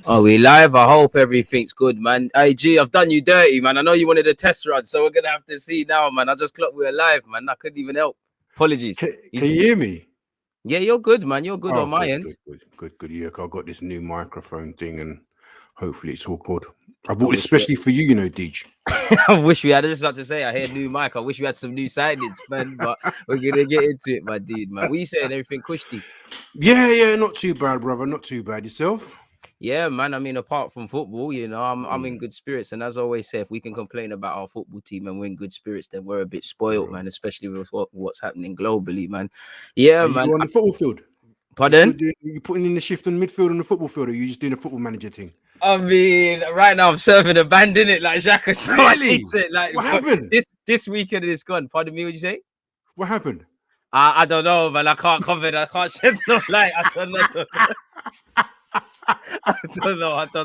Oh, we live. I hope everything's good, man. Hey, G, I've done you dirty, man. I know you wanted a test run, so we're gonna have to see now, man. I just clocked we're live, man. I couldn't even help. Apologies. Can you hear me? Yeah, you're good, man. You're good on my end. Good. Yeah, I've got this new microphone thing, and hopefully it's all good. I bought it especially for you, Deej. I wish we had. I just about to say, I heard new mic. I wish we had some new signings, man. But we're gonna get into it, my dude, man. What you saying? Everything cushy? Yeah, not too bad, brother. Not too bad. Yourself? Yeah, man. I mean, apart from football, I'm in good spirits. And as I always say, if we can complain about our football team and we're in good spirits, then we're a bit spoiled, man. Especially with what's happening globally, man. Yeah, man. You on the football field? Pardon? You putting in the shift on midfield on the football field, or are you just doing a football manager thing? I mean, right now I'm serving a band in it, like Xhaka. So really? Like, what happened? This weekend it's gone. Pardon me, what did you say? What happened? I don't know, man. I can't comment. I can't shed no light. I don't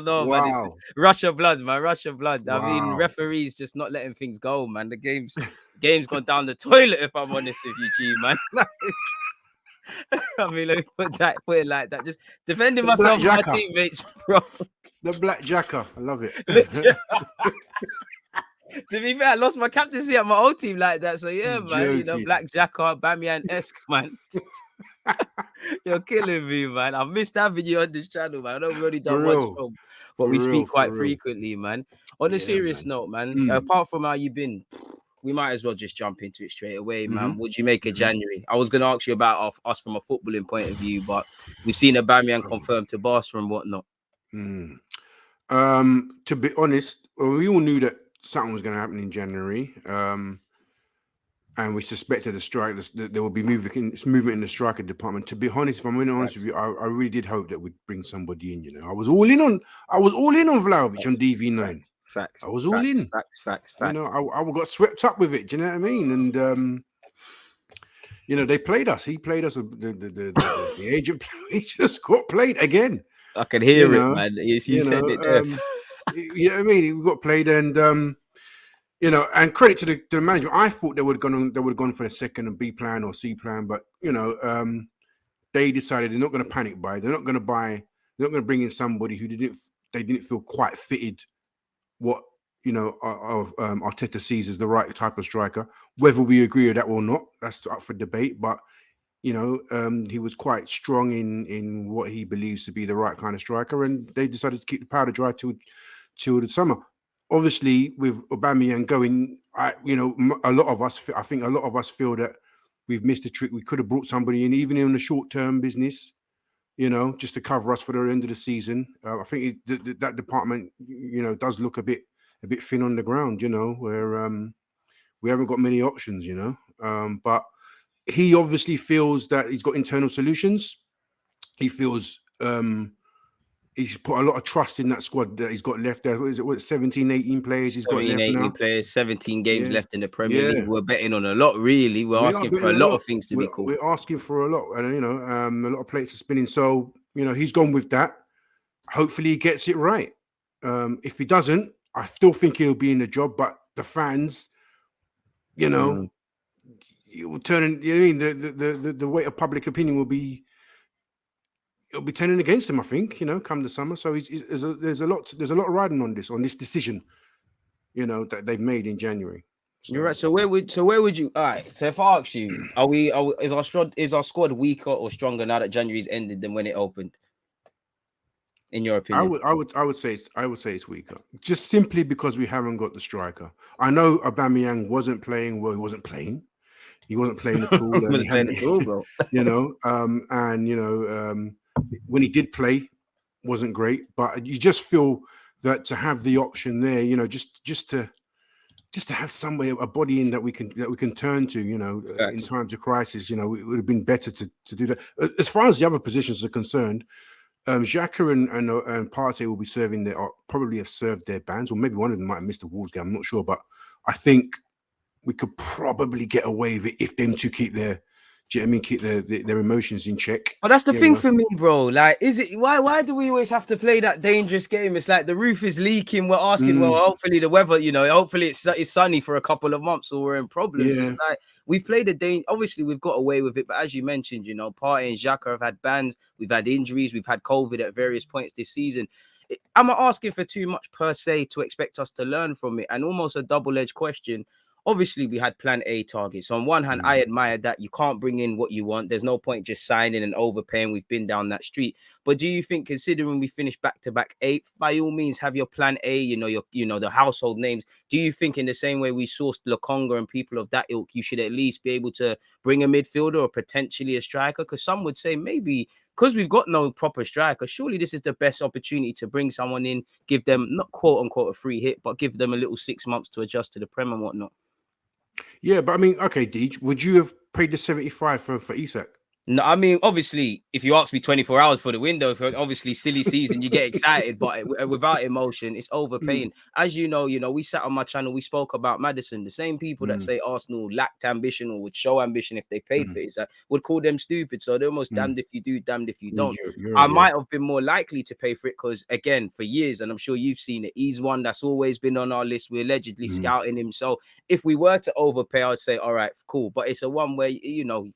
know, wow. man. It's Russia blood, man. Russia blood. Wow. I mean, referees just not letting things go, man. The game's gone down the toilet, if I'm honest with you, G, man. I mean, let me put it like that. Just defending myself and my teammates, bro. The black jacker. I love it. To be fair, I lost my captaincy at my old team like that. So yeah, man, black jacker, AUBAMEYANG-esque, man. You're killing me, man. I've missed having you on this channel, man. I know we've already done one show, but we speak quite frequently, man. On a serious note, man, apart from how you been, we might as well just jump into it straight away, man. What do you make of January? I was going to ask you about us from a footballing point of view, but we've seen AUBAMEYANG confirmed to Barca and whatnot. To be honest, we all knew that something was going to happen in January, and we suspected that there would be movement in the striker department. To be honest, if I'm really honest with you, I really did hope that we'd bring somebody in. I was all in on Vlahovic on DV9. Facts. I was all in. Facts. I got swept up with it. Do you know what I mean? And they played us. He played us. The agent. He just got played again. I can hear it, man. You said it there. You know what I mean? We got played, and and credit to the manager. I thought they would have gone for the second and B plan or C plan, but they decided they're not going to panic buy. They're not going to bring in somebody who they didn't feel quite fitted. What Arteta sees as the right type of striker. Whether we agree with that or not, that's up for debate. But he was quite strong in what he believes to be the right kind of striker, and they decided to keep the powder dry till the summer. Obviously, with AUBAMEYANG going, I think a lot of us feel that we've missed a trick. We could have brought somebody in, even in the short-term business, just to cover us for the end of the season. I think that department, does look a bit thin on the ground, where we haven't got many options, but he obviously feels that he's got internal solutions. He feels he's put a lot of trust in that squad that he's got left there. What is it, 17, 18 players he's got left 18 now? Players, 17 games left in the Premier League. We're betting on a lot, really. We're asking for a lot of things to be cool. We're asking for a lot, and a lot of plates are spinning. So, he's gone with that. Hopefully he gets it right. If he doesn't, I still think he'll be in the job, but the fans, it will turn. The weight of public opinion will be turning against him. I think come the summer. So there's a lot riding on this decision, that they've made in January. So. You're right. So where would you? All right. So if I ask you, is our squad weaker or stronger now that January's ended than when it opened? In your opinion, I would say it's weaker, just simply because we haven't got the striker. I know AUBAMEYANG wasn't playing well. He wasn't playing at all. Bro. When he did play, wasn't great. But you just feel that to have the option there, just to have somewhere, a body in that we can turn to, in times of crisis, it would have been better to do that. As far as the other positions are concerned. Xhaka and Partey will be probably have served their bans, or maybe one of them might have missed the Wolves game. I'm not sure, but I think we could probably get away with it if them two keep their Do you know what I mean? Keep their emotions in check. But that's the thing for me, bro. Like, is it why do we always have to play that dangerous game? It's like the roof is leaking. We're asking, well, hopefully the weather, hopefully it's sunny for a couple of months, or we're in problems. It's like we've played obviously we've got away with it, but as you mentioned, Partey and Xhaka have had bans, we've had injuries, we've had COVID at various points this season. I'm not asking for too much per se to expect us to learn from it, and almost a double-edged question. Obviously, we had plan A targets. On one hand, I admire that you can't bring in what you want. There's no point just signing and overpaying. We've been down that street. But do you think, considering we finished back-to-back eighth, by all means, have your plan A, the household names. Do you think in the same way we sourced Lokonga and people of that ilk, you should at least be able to bring a midfielder or potentially a striker? Because some would say maybe because we've got no proper striker, surely this is the best opportunity to bring someone in, give them not quote unquote a free hit, but give them a little 6 months to adjust to the Prem and whatnot. Yeah, but I mean, okay, Deej, would you have paid the 75 for Isak? No, I mean, obviously, if you ask me 24 hours for the window, for obviously silly season, you get excited, but without emotion, it's overpaying. As you know, we sat on my channel, we spoke about Maddison. The same people that say Arsenal lacked ambition or would show ambition if they paid for it, would call them stupid. So they're almost damned if you do, damned if you don't. I might have been more likely to pay for it because, again, for years, and I'm sure you've seen it, he's one that's always been on our list. We're allegedly scouting him. So if we were to overpay, I'd say, all right, cool. But it's a one where,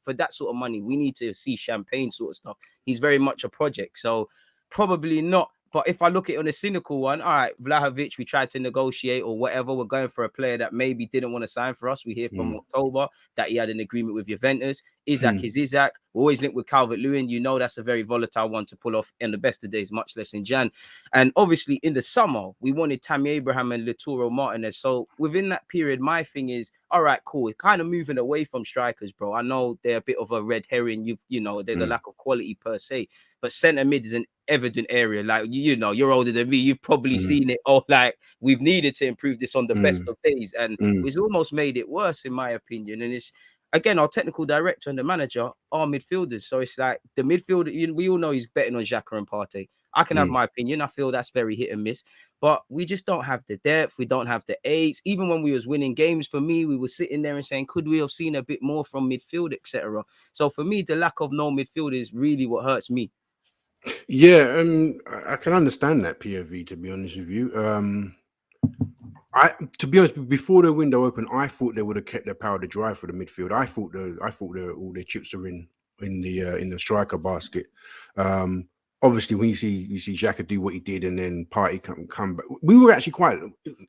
for that sort of money, we need to see champagne sort of stuff. He's very much a project, so probably not. But if I look at it on a cynical one, all right, Vlahovic, we tried to negotiate or whatever. We're going for a player that maybe didn't want to sign for us. We hear from October that he had an agreement with Juventus. Isak is Isak. We're always linked with Calvert-Lewin. That's a very volatile one to pull off in the best of days, much less in Jan. And obviously in the summer, we wanted Tammy Abraham and Lautaro Martinez. So within that period, my thing is, all right, cool. We're kind of moving away from strikers, bro. I know they're a bit of a red herring. There's a lack of quality per se. But centre mid is an evident area. Like, you're older than me. You've probably seen it. Oh, like, we've needed to improve this on the best of days. And it's almost made it worse, in my opinion. And it's, again, our technical director and the manager are midfielders. So it's like the midfielder, we all know he's betting on Xhaka and Partey. I can have my opinion. I feel that's very hit and miss. But we just don't have the depth. We don't have the eights. Even when we was winning games, for me, we were sitting there and saying, could we have seen a bit more from midfield, etc. So for me, the lack of no midfield is really what hurts me. Yeah, I can understand that POV, to be honest with you. To be honest, before the window opened, I thought they would have kept their power to drive for the midfield. I thought all their chips are in the striker basket. Obviously, when you see Xhaka do what he did and then Partey come back, we were actually quite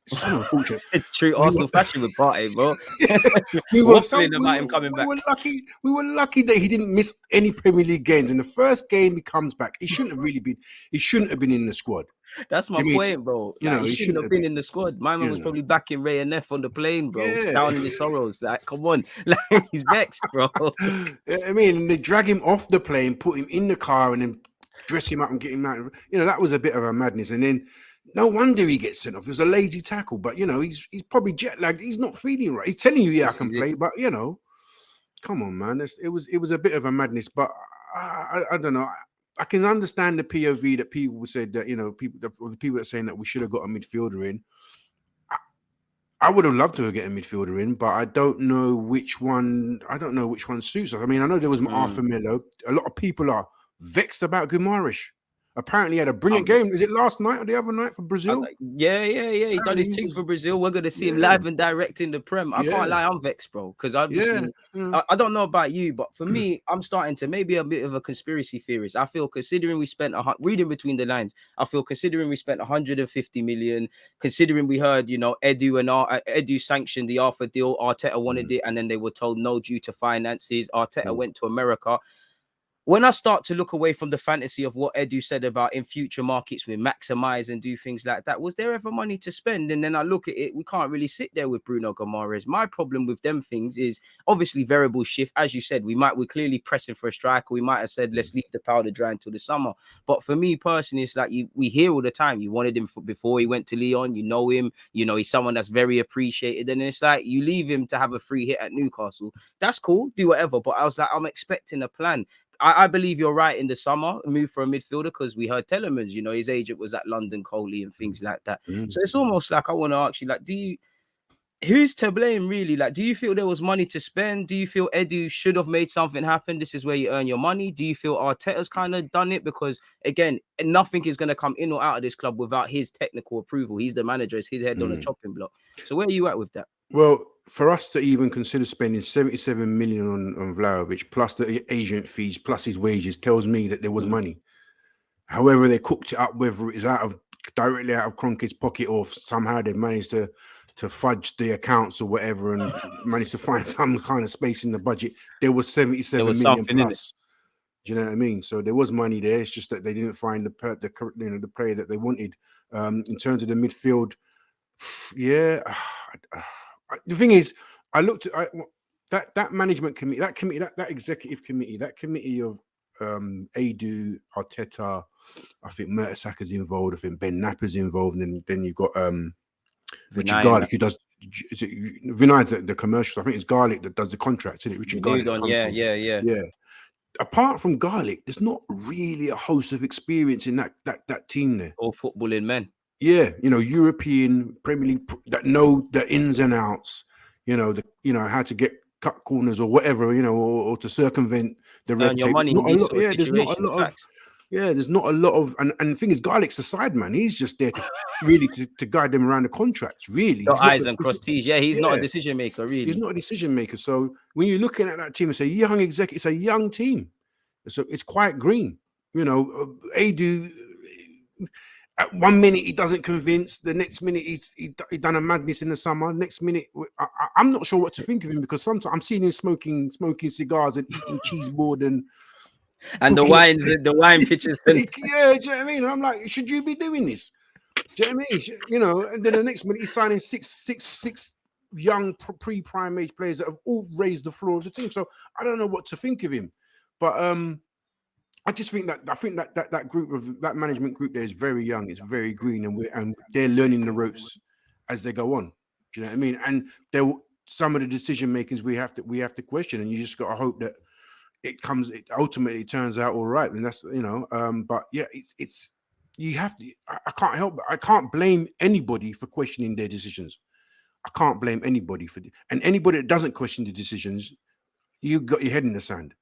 so unfortunate. True Arsenal fashion with Partey, bro. We were lucky that he didn't miss any Premier League games. In the first game he comes back, he shouldn't have been in the squad. That's my point, bro. He shouldn't have been in the squad. My man was probably back in Ray and Neff on the plane, bro. Down in his sorrows. Like, come on. Like, he's vexed, bro. I mean, they drag him off the plane, put him in the car, and then dress him up and get him out. That was a bit of a madness. And then no wonder he gets sent off. It was a lazy tackle, but he's probably jet lagged. He's not feeling right. He's telling you, I can play, but come on, man. It was a bit of a madness. But I don't know. I can understand the POV that people said that the people that are saying that we should have got a midfielder in. I would have loved to get a midfielder in, but I don't know which one. I don't know which one suits us. I mean, I know there was Arthur Miller. A lot of people are vexed about Guimaraes. Apparently, he had a brilliant game. Is it last night or the other night for Brazil? Yeah. He done his thing for Brazil. We're going to see him live and direct in the Prem. I can't lie, I'm vexed, bro. Because obviously, I don't know about you, but for me, I'm starting to maybe a bit of a conspiracy theorist. I feel considering we spent, reading between the lines, I feel considering we spent 150 million, considering we heard, Edu sanctioned the Arthur deal, Arteta wanted it, and then they were told no due to finances. Arteta went to America. When I start to look away from the fantasy of what Edu said about in future markets, we maximize and do things like that, was there ever money to spend? And then I look at it, we can't really sit there with Bruno Guimaraes. My problem with them things is obviously variable shift. As you said, we're clearly pressing for a striker. We might have said, let's leave the powder dry until the summer. But for me personally, it's like we hear all the time, you wanted him before he went to Lyon, you know him, he's someone that's very appreciated. And it's like, you leave him to have a free hit at Newcastle. That's cool, do whatever. But I was like, I'm expecting a plan. I believe you're right in the summer, move for a midfielder, because we heard Telemans, his agent was at London Coley and things like that. So it's almost like I want to ask you, like, who's to blame, really? Like, do you feel there was money to spend? Do you feel Edu should have made something happen? This is where you earn your money. Do you feel Arteta's kind of done it? Because again, nothing is going to come in or out of this club without his technical approval. He's the manager, it's his head on the chopping block. So where are you at with that? Well, for us to even consider spending 77 million on Vlahovic, plus the agent fees, plus his wages, tells me that there was money. However, they cooked it up, whether it is directly out of Kroenke's pocket or somehow they managed to fudge the accounts or whatever and managed to find some kind of space in the budget. There was 77 million plus. Do you know what I mean? So there was money there. It's just that they didn't find the player that they wanted. In terms of the midfield, yeah. The thing is, I looked at that management committee, that executive committee, that committee of Edu, Arteta, I think Mertesacker's involved, I think Ben Napper's involved, and then you've got Richard Garlick, who does Vinay's the commercials. I think it's Garlick that does the contracts, isn't it? Richard Garlick. Yeah. Apart from Garlick, there's not really a host of experience in that team there. All footballing men. Yeah, European Premier League that know the ins and outs, how to get cut corners or whatever, or to circumvent the red tape. There's not a lot of, and the thing is, Garlick's the side man. He's just there to really to guide them around the contracts. Really, eyes and cross T's. Yeah, he's not a decision maker. Really, he's not a decision maker. So when you're looking at that team, it's a young executive. It's a young team. So it's quite green. Edu. At 1 minute he doesn't convince. The next minute he done a madness in the summer. Next minute I'm not sure what to think of him, because sometimes I'm seeing him smoking cigars and eating cheese board and the wine pitches. Yeah, do you know what I mean? I'm like, should you be doing this? Do you know what I mean? And then the next minute he's signing six young pre-prime age players that have all raised the floor of the team. So I don't know what to think of him, but I just think that group of that management group there is very young. It's very green, and they're learning the ropes as they go on. Do you know what I mean? And some of the decision makings we have to question, and you just got to hope that it ultimately turns out all right. And that's but yeah, it's you have to. I can't help, but I can't blame anybody for questioning their decisions. I can't blame anybody and anybody that doesn't question the decisions, you got your head in the sand.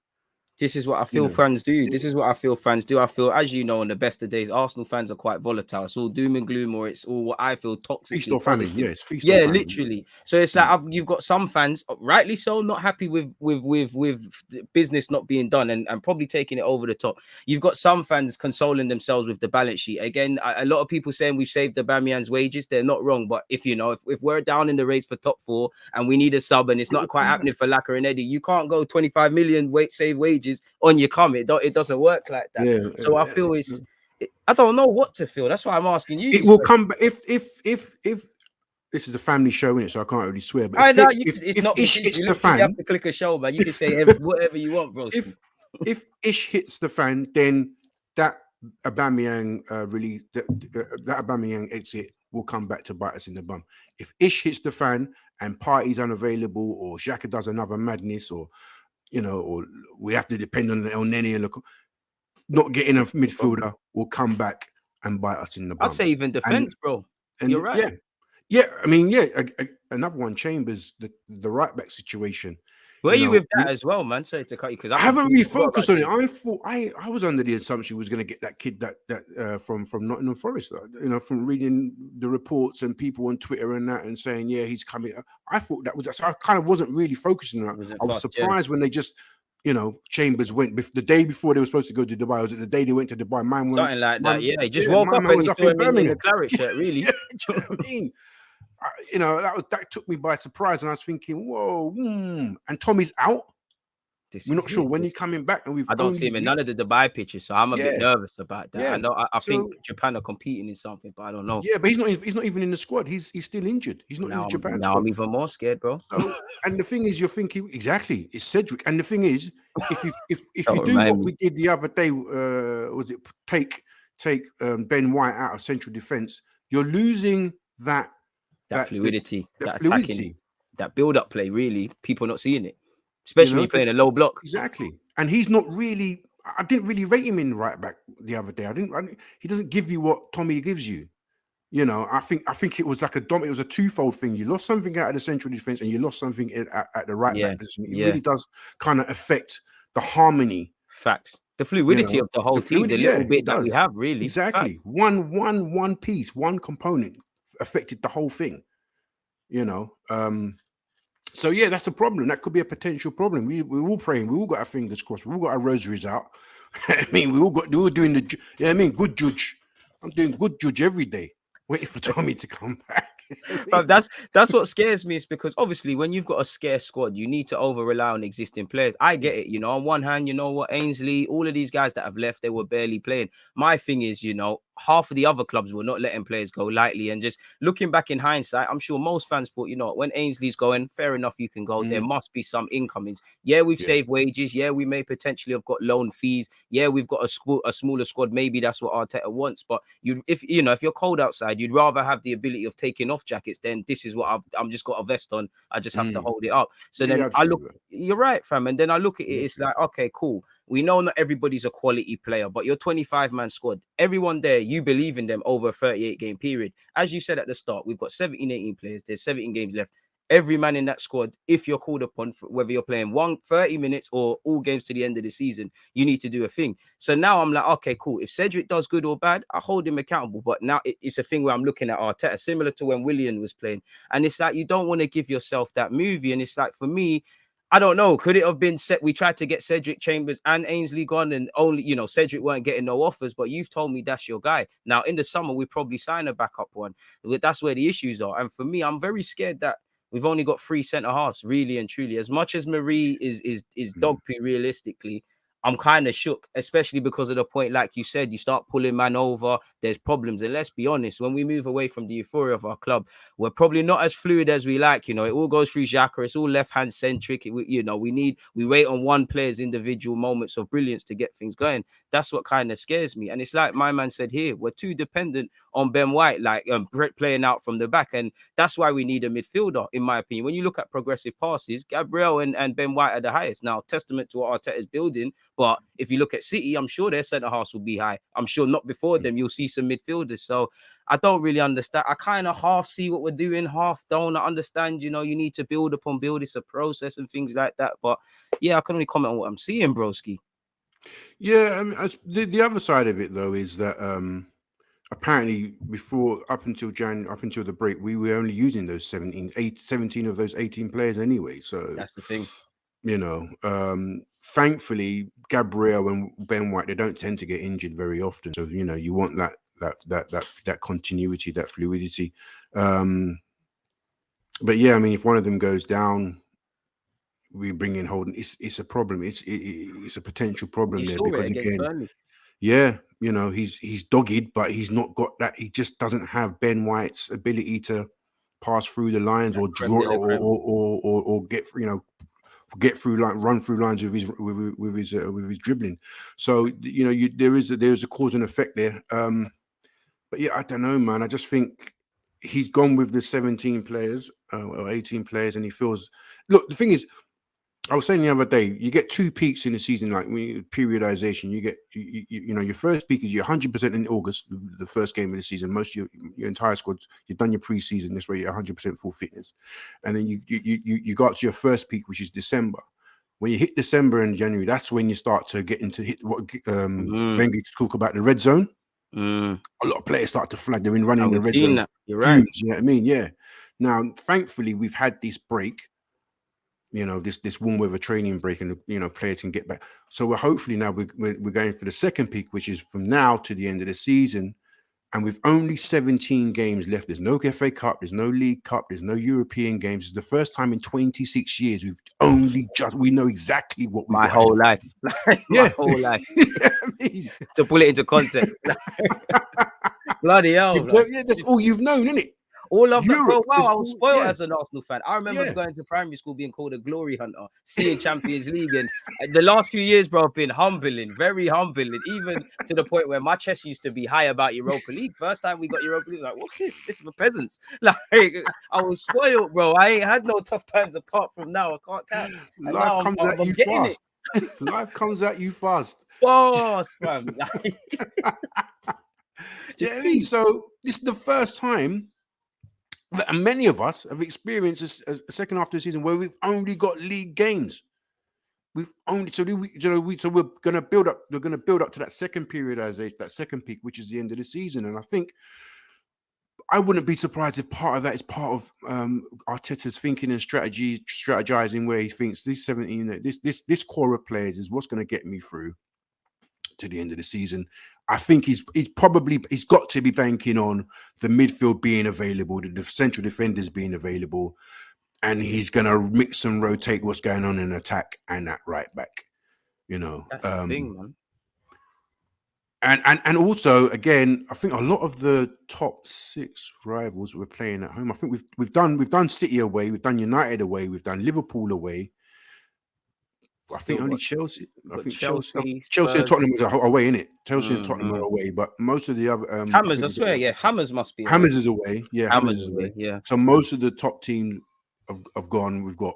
This is what I feel fans do. This is what I feel fans do. I feel, as you know, on the best of days, Arsenal fans are quite volatile. It's all doom and gloom, or it's all what I feel toxic. Feast or famine, yes. Yeah, literally. So it's like you've got some fans, rightly so, not happy with business not being done and probably taking it over the top. You've got some fans consoling themselves with the balance sheet. Again, a lot of people saying we've saved Aubameyang's wages. They're not wrong, but if we're down in the race for top 4 and we need a sub and it's not quite happening for Laka and Eddie, you can't go 25 million save wages on your come. It doesn't work like that. Yeah, so I feel I don't know what to feel. That's why I'm asking you. It will come back if this is a family show, innit? So I can't really swear. But if Ish hits the fan, you have to click a show, man. You can say whatever you want, bro. If Ish hits the fan, then that Aubameyang that Aubameyang exit will come back to bite us in the bum. If Ish hits the fan and Partey's unavailable, or Xhaka does another madness, or we have to depend on El Neni and not getting a midfielder will come back and bite us in the bum. I'd say even defense, bro. You're right. Yeah. I mean, another one, Chambers, the right back situation. Were you with that as well, man? Sorry to cut you, because I haven't really focused on it. I thought I was under the assumption he was going to get that kid that from Nottingham Forest. From reading the reports and people on Twitter and that, and saying he's coming. I thought that was. So I kind of wasn't really focusing on that. I was surprised when they just. Chambers went the day before they were supposed to go to Dubai. Was it the day they went to Dubai? Something like that. Yeah, he just woke up and he's in the claret shirt. Really? Do you know what I mean? That took me by surprise, and I was thinking, whoa, and Tommy's out. We're not sure when he's coming back, and I don't see him in none of the Dubai pitches, so I'm a bit nervous about that. Yeah. I think Japan are competing in something, but I don't know. Yeah, but he's not even in the squad. He's still injured. He's not in the Japan squad. Now I'm even more scared, bro. So, and the thing is, you're thinking exactly it's Cedric. And the thing is, if you do what we did the other day, was it take Ben White out of central defense? You're losing that fluidity, that attacking, that build-up play. Really, people not seeing it. Especially playing a low block. Exactly. And he's not really, I didn't really rate him in right back the other day. He doesn't give you what Tommy gives you. You know, I think it was like it was a twofold thing. You lost something out of the central defense, and you lost something at the right back position. It really does kind of affect the harmony. Facts. The fluidity of the whole team, the little bit that we have, really. Exactly. Facts. One piece, one component affected the whole thing. You know. So yeah, that's a problem. That could be a potential problem. We're all praying. We all got our fingers crossed. We all got our rosaries out. I mean, we're all doing the. Yeah, I mean, good judge. I'm doing good judge every day, waiting for Tommy to come back. But that's what scares me, is because obviously when you've got a scarce squad, you need to over rely on existing players. I get it, you know. On one hand, you know what, Ainsley, all of these guys that have left, they were barely playing. My thing is, you know, half of the other clubs were not letting players go lightly. And just looking back in hindsight, I'm sure most fans thought, you know, when Ainsley's going, fair enough, you can go. There must be some incomings. Yeah, we've saved wages. Yeah, we may potentially have got loan fees. Yeah, we've got a smaller squad. Maybe that's what Arteta wants. But if you're cold outside, you'd rather have the ability of taking off jackets. Then this is what I'm just got a vest on. I just have to hold it up. So then I look. You're right, fam. And then I look at it. It's like, okay, cool. We know not everybody's a quality player, but your 25-man squad, everyone there, you believe in them over a 38-game period. As you said at the start, we've got 17, 18 players. There's 17 games left. Every man in that squad, if you're called upon, whether you're playing 30 minutes or all games to the end of the season, you need to do a thing. So now I'm like, okay, cool. If Cedric does good or bad, I hold him accountable. But now it's a thing where I'm looking at Arteta, similar to when Willian was playing. And it's like, you don't want to give yourself that movie. And it's like, for me, I don't know. Could it have been set? We tried to get Cedric Chambers and Ainsley gone, and only, you know, Cedric weren't getting no offers. But you've told me that's your guy. Now in the summer, we probably sign a backup one. That's where the issues are. And for me, I'm very scared that we've only got 3 centre halves, really and truly. As much as Marie is dog poo, realistically, I'm kind of shook, especially because of the point, like you said, you start pulling man over, there's problems. And let's be honest, when we move away from the euphoria of our club, we're probably not as fluid as we like. You know, it all goes through Xhaka. It's all left-hand centric. We wait on one player's individual moments of brilliance to get things going. That's what kind of scares me. And it's like my man said here, we're too dependent on Ben White, like playing out from the back. And that's why we need a midfielder, in my opinion. When you look at progressive passes, Gabriel and Ben White are the highest. Now, testament to what Arteta is building. But if you look at City, I'm sure their centre halves will be high. I'm sure not before them, you'll see some midfielders. So I don't really understand. I kind of half see what we're doing, half don't. I understand, you know, you need to build upon build. It's a process and things like that. But yeah, I can only comment on what I'm seeing, broski. Yeah, I mean, the other side of it though is that apparently up until the break, we were only using those 17 of those 18 players anyway. So that's the thing. You know, thankfully, Gabriel and Ben White, they don't tend to get injured very often. So, you know, you want that continuity, that fluidity. But yeah, I mean, if one of them goes down, we bring in Holden. It's a problem. It's a potential problem there because again, yeah, you know, he's dogged, but he's not got that. He just doesn't have Ben White's ability to pass through the lines or draw or get, you know, run through lines with his dribbling. So, you know, there's a cause and effect there. But yeah, I don't know, man. I just think he's gone with the 17 players or 18 players, and he feels. Look, the thing is, I was saying the other day, you get 2 peaks in the season, like periodization. You get, you know, your first peak is you're 100% in August, the first game of the season. Most of your entire squad, you've done your preseason. This way, you're 100% full fitness, and then you got to your first peak, which is December. When you hit December and January, that's when you start to get into what Wenger to talk about the red zone. A lot of players start to flag. They're in running the red zone. You're right. You know what I mean? Yeah. Now, thankfully, we've had this break. You know, this warm weather training break, and you know, players can get back. So we're hopefully now we're going for the second peak, which is from now to the end of the season, and with only 17 games left. There's no FA Cup, there's no League Cup, there's no European games. It's the first time in 26 years we know exactly what we. My whole life, my whole life. I mean, to pull it into context, bloody hell! Yeah, that's all you've known, isn't it? All of that for a while. I was spoiled as an Arsenal fan. I remember going to primary school being called a glory hunter, seeing Champions League, and the last few years, bro, have been humbling, very humbling, even to the point where my chest used to be high about Europa League. First time we got Europa League, like, what's this? This is for peasants. Like, I was spoiled, bro. I ain't had no tough times apart from now. I can't count. Life comes at you fast. Life comes at you fast. Boss, fam. Do you know what I mean? So this is the first time that many of us have experienced a second half of the season where we've only got league games. We've only so we're gonna build up. We're gonna build up to that second periodization, that second peak, which is the end of the season. And I think I wouldn't be surprised if part of that is part of Arteta's thinking and strategizing, where he thinks this 17, this core of players is what's going to get me through to the end of the season. I think he's got to be banking on the midfield being available, the central defenders being available, and he's going to mix and rotate what's going on in attack and that right back. You know, that's the thing, man. And also, again, I think a lot of the top 6 rivals we're playing at home. I think we've done City away, we've done United away, we've done Liverpool away. I think only Chelsea. I think Chelsea and Tottenham are away, innit? Chelsea and Tottenham are away, but most of the other Hammers, I swear, Hammers must be. Hammers is away, Hammers is away, yeah. So most of the top teams have gone. We've got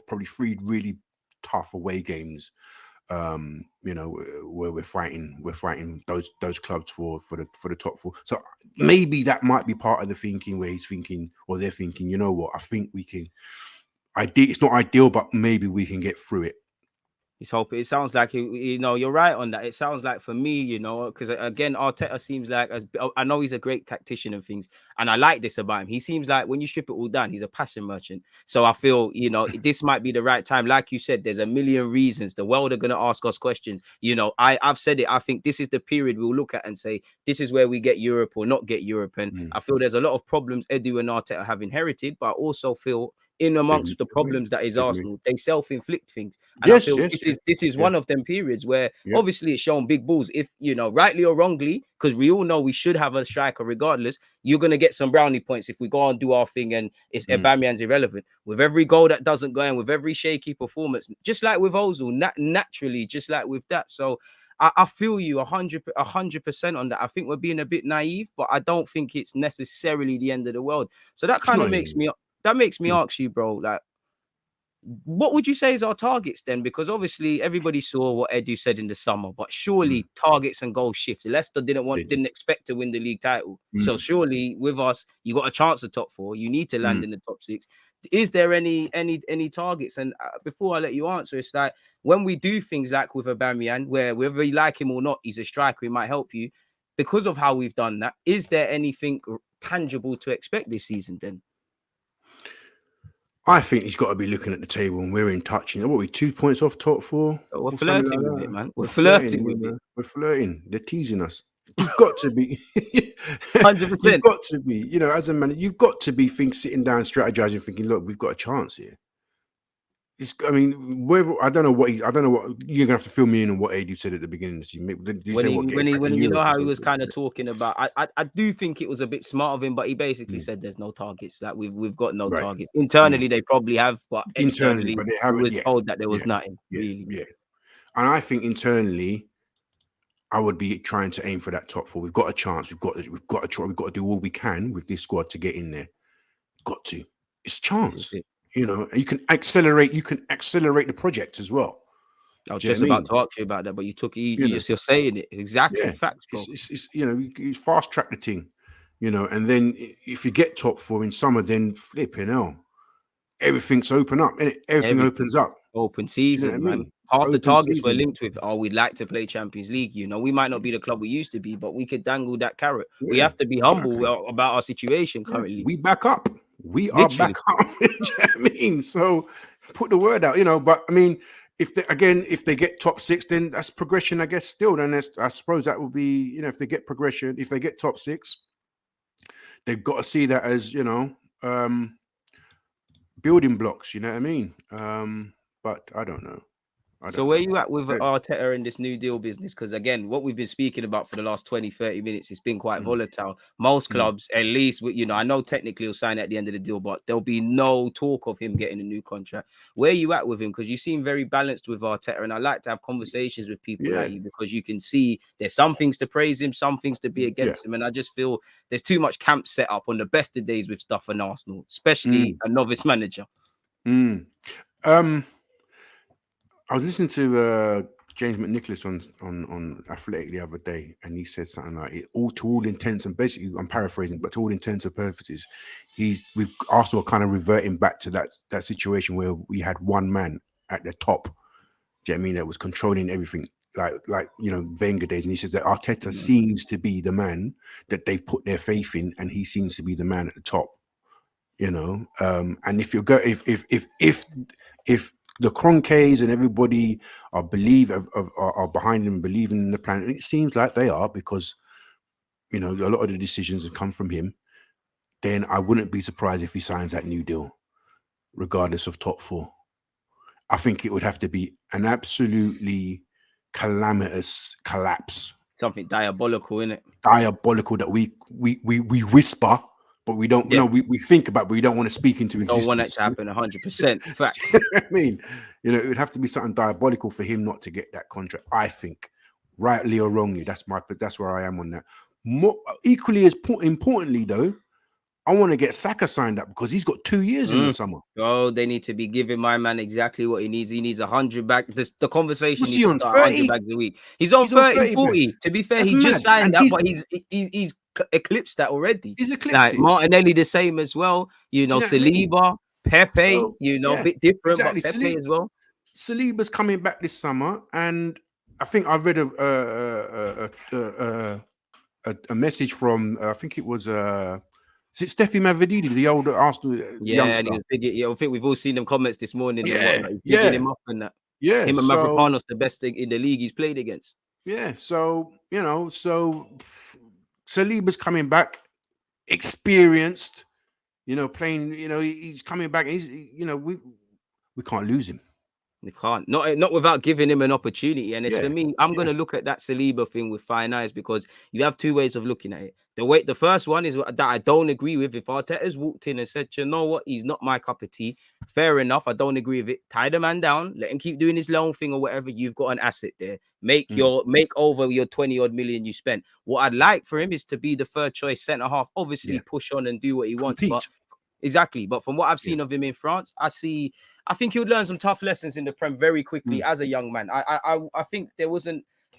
probably 3 really tough away games. You know, where we're fighting those clubs for the top 4. So maybe that might be part of the thinking, where he's thinking, or they're thinking, you know what, I think we can. It's not ideal, but maybe we can get through it. He's hoping. It sounds like, you know, you're right on that. It sounds like, for me, you know, because again, Arteta seems like, I know he's a great tactician and things, and I like this about him. He seems like, when you strip it all down, he's a passion merchant. So I feel, you know, this might be the right time. Like you said, there's a million reasons. The world are going to ask us questions. You know, I've said it. I think this is the period we'll look at and say, this is where we get Europe or not get Europe. And I feel there's a lot of problems Edu and Arteta have inherited, but I also feel, in amongst the problems that is Arsenal, they self-inflict things. And I feel this is one of them periods where obviously it's shown big balls. If, you know, rightly or wrongly, because we all know we should have a striker regardless, you're going to get some brownie points if we go and do our thing and it's AUBAMEYANG's irrelevant. With every goal that doesn't go in, with every shaky performance, just like with Ozil, naturally, just like with that. So I feel you 100% on that. I think we're being a bit naive, but I don't think it's necessarily the end of the world. So that kind of makes me... That makes me ask you, bro, like, what would you say is our targets then? Because obviously everybody saw what Edu said in the summer, but surely targets and goals shift. Leicester didn't expect to win the league title. So surely with us, you got a chance of top 4. You need to land in the top 6. Is there any targets? And before I let you answer, it's like, when we do things like with AUBAMEYANG, where whether you like him or not, he's a striker, he might help you. Because of how we've done that, is there anything tangible to expect this season then? I think he's got to be looking at the table, and we're in touch. You know, what, we 2 points off top 4? We're flirting with it, man. We're flirting with it. We're flirting. They're teasing us. You've got to be 100%. You've got to be, you know, as a man, you've got to be sitting down, strategizing, thinking, look, we've got a chance here. I mean, I don't know what you're gonna have to fill me in on what Edu said at the beginning of the season. When you know how he was kind of talking about, I do think it was a bit smart of him, but he basically said there's no targets. That we've got no targets. Internally, they probably have, but externally, but they haven't. Was told that there was nothing really. Yeah, and I think internally, I would be trying to aim for that top 4. We've got a chance. We've got to try. We've got to do all we can with this squad to get in there. Got to. It's a chance. You know, you can accelerate the project as well. I was just about to ask you about that, but you took it. You're saying it exactly. Facts, bro. It's you know, you fast track the thing, you know, and then if you get top 4 in summer, then flipping hell, everything's open up, and everything opens up. Open season, you know, man. Half the targets we're linked with are we'd like to play Champions League. You know, we might not be the club we used to be, but we could dangle that carrot. We have to be humble about our situation currently. We back up. We are back up. You know what I mean? So put the word out, you know. But I mean, if they get top 6, then that's progression, I guess. Still, then I suppose that will be, you know, if they get progression, if they get top 6, they've got to see that as, you know, building blocks. You know what I mean? But I don't know. So where you at with Arteta and this new deal business? Because again, what we've been speaking about for the last 20-30 minutes, it's been quite volatile. Most clubs, at least, you know, I know technically he'll sign at the end of the deal, but there'll be no talk of him getting a new contract. Where you at with him? Because you seem very balanced with Arteta, and I like to have conversations with people like you, because you can see there's some things to praise him, some things to be against him, and I just feel there's too much camp set up on the best of days with stuff in Arsenal, especially a novice manager. I was listening to James McNicholas on Athletic the other day, and he said something like, to all intents and basically, I'm paraphrasing, but to all intents and purposes, we've Arsenal kind of reverting back to that situation where we had one man at the top. Do you know what I mean? That was controlling everything, like Wenger days. And he says that Arteta seems to be the man that they've put their faith in, and he seems to be the man at the top. And if you go, if the Cronkays and everybody are behind him, believing in the plan, and it seems like they are, because a lot of the decisions have come from him, then I wouldn't be surprised if he signs that new deal, regardless of top four. I think it would have to be an absolutely calamitous collapse. Something diabolical, innit? Diabolical that we whisper, but we don't. No, we think about, but we don't want to speak into existence. Don't want that to happen. 100%. Facts. I mean, it would have to be something diabolical for him not to get that contract. I think, rightly or wrongly, that's where I am on that. Equally as importantly, though, I want to get Saka signed up, because he's got 2 years in the summer. Oh, they need to be giving my man exactly what he needs. He needs 100 bags. The conversation What's needs to start 100 bags a week. He's on 30, 40. bags. To be fair, That's he just mad. signed that, but he's eclipsed that already. He's eclipsed like it. Martinelli the same as well. Saliba, Pepe, a bit different, exactly. But Pepe as well. Saliba's coming back this summer, and I think I read a message from I think it was is it Steffi Mavididi, the old Arsenal youngster? I think we've all seen them comments this morning. He's bigging him up and that. Yeah, him and Mavropanos, the best thing in the league he's played against. Yeah, so Saliba's coming back, experienced. Playing. He's coming back. We can't lose him. We can't. Not without giving him an opportunity. And it's for me, I'm going to look at that Saliba thing with fine eyes, because you have two ways of looking at it. The first one is that I don't agree with. If Arteta's walked in and said, you know what, he's not my cup of tea, fair enough. I don't agree with it. Tie the man down. Let him keep doing his loan thing or whatever. You've got an asset there. Make over your 20-odd million you spent. What I'd like for him is to be the third choice centre half. Obviously, push on and do what he wants. But exactly. But from what I've seen of him in France, I think he would learn some tough lessons in the Prem very quickly as a young man. I think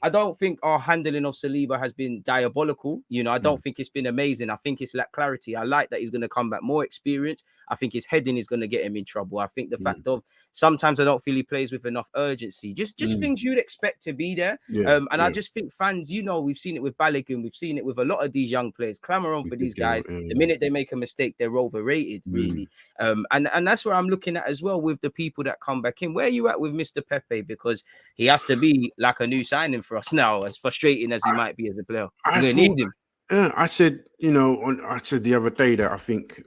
I don't think our handling of Saliba has been diabolical. I don't think it's been amazing. I think it's lacked clarity. I like that he's going to come back more experienced. I think his heading is going to get him in trouble. I think the fact of sometimes I don't feel he plays with enough urgency. Just things you'd expect to be there. I just think fans, we've seen it with Balogun. We've seen it with a lot of these young players. Clamor on for these guys. The minute they make a mistake, they're overrated, really. And that's where I'm looking at as well with the people that come back in. Where are you at with Mr. Pepe? Because he has to be like a new signing for us now, as frustrating as he might be as a player. We're going to need him. I said, I said the other day that I think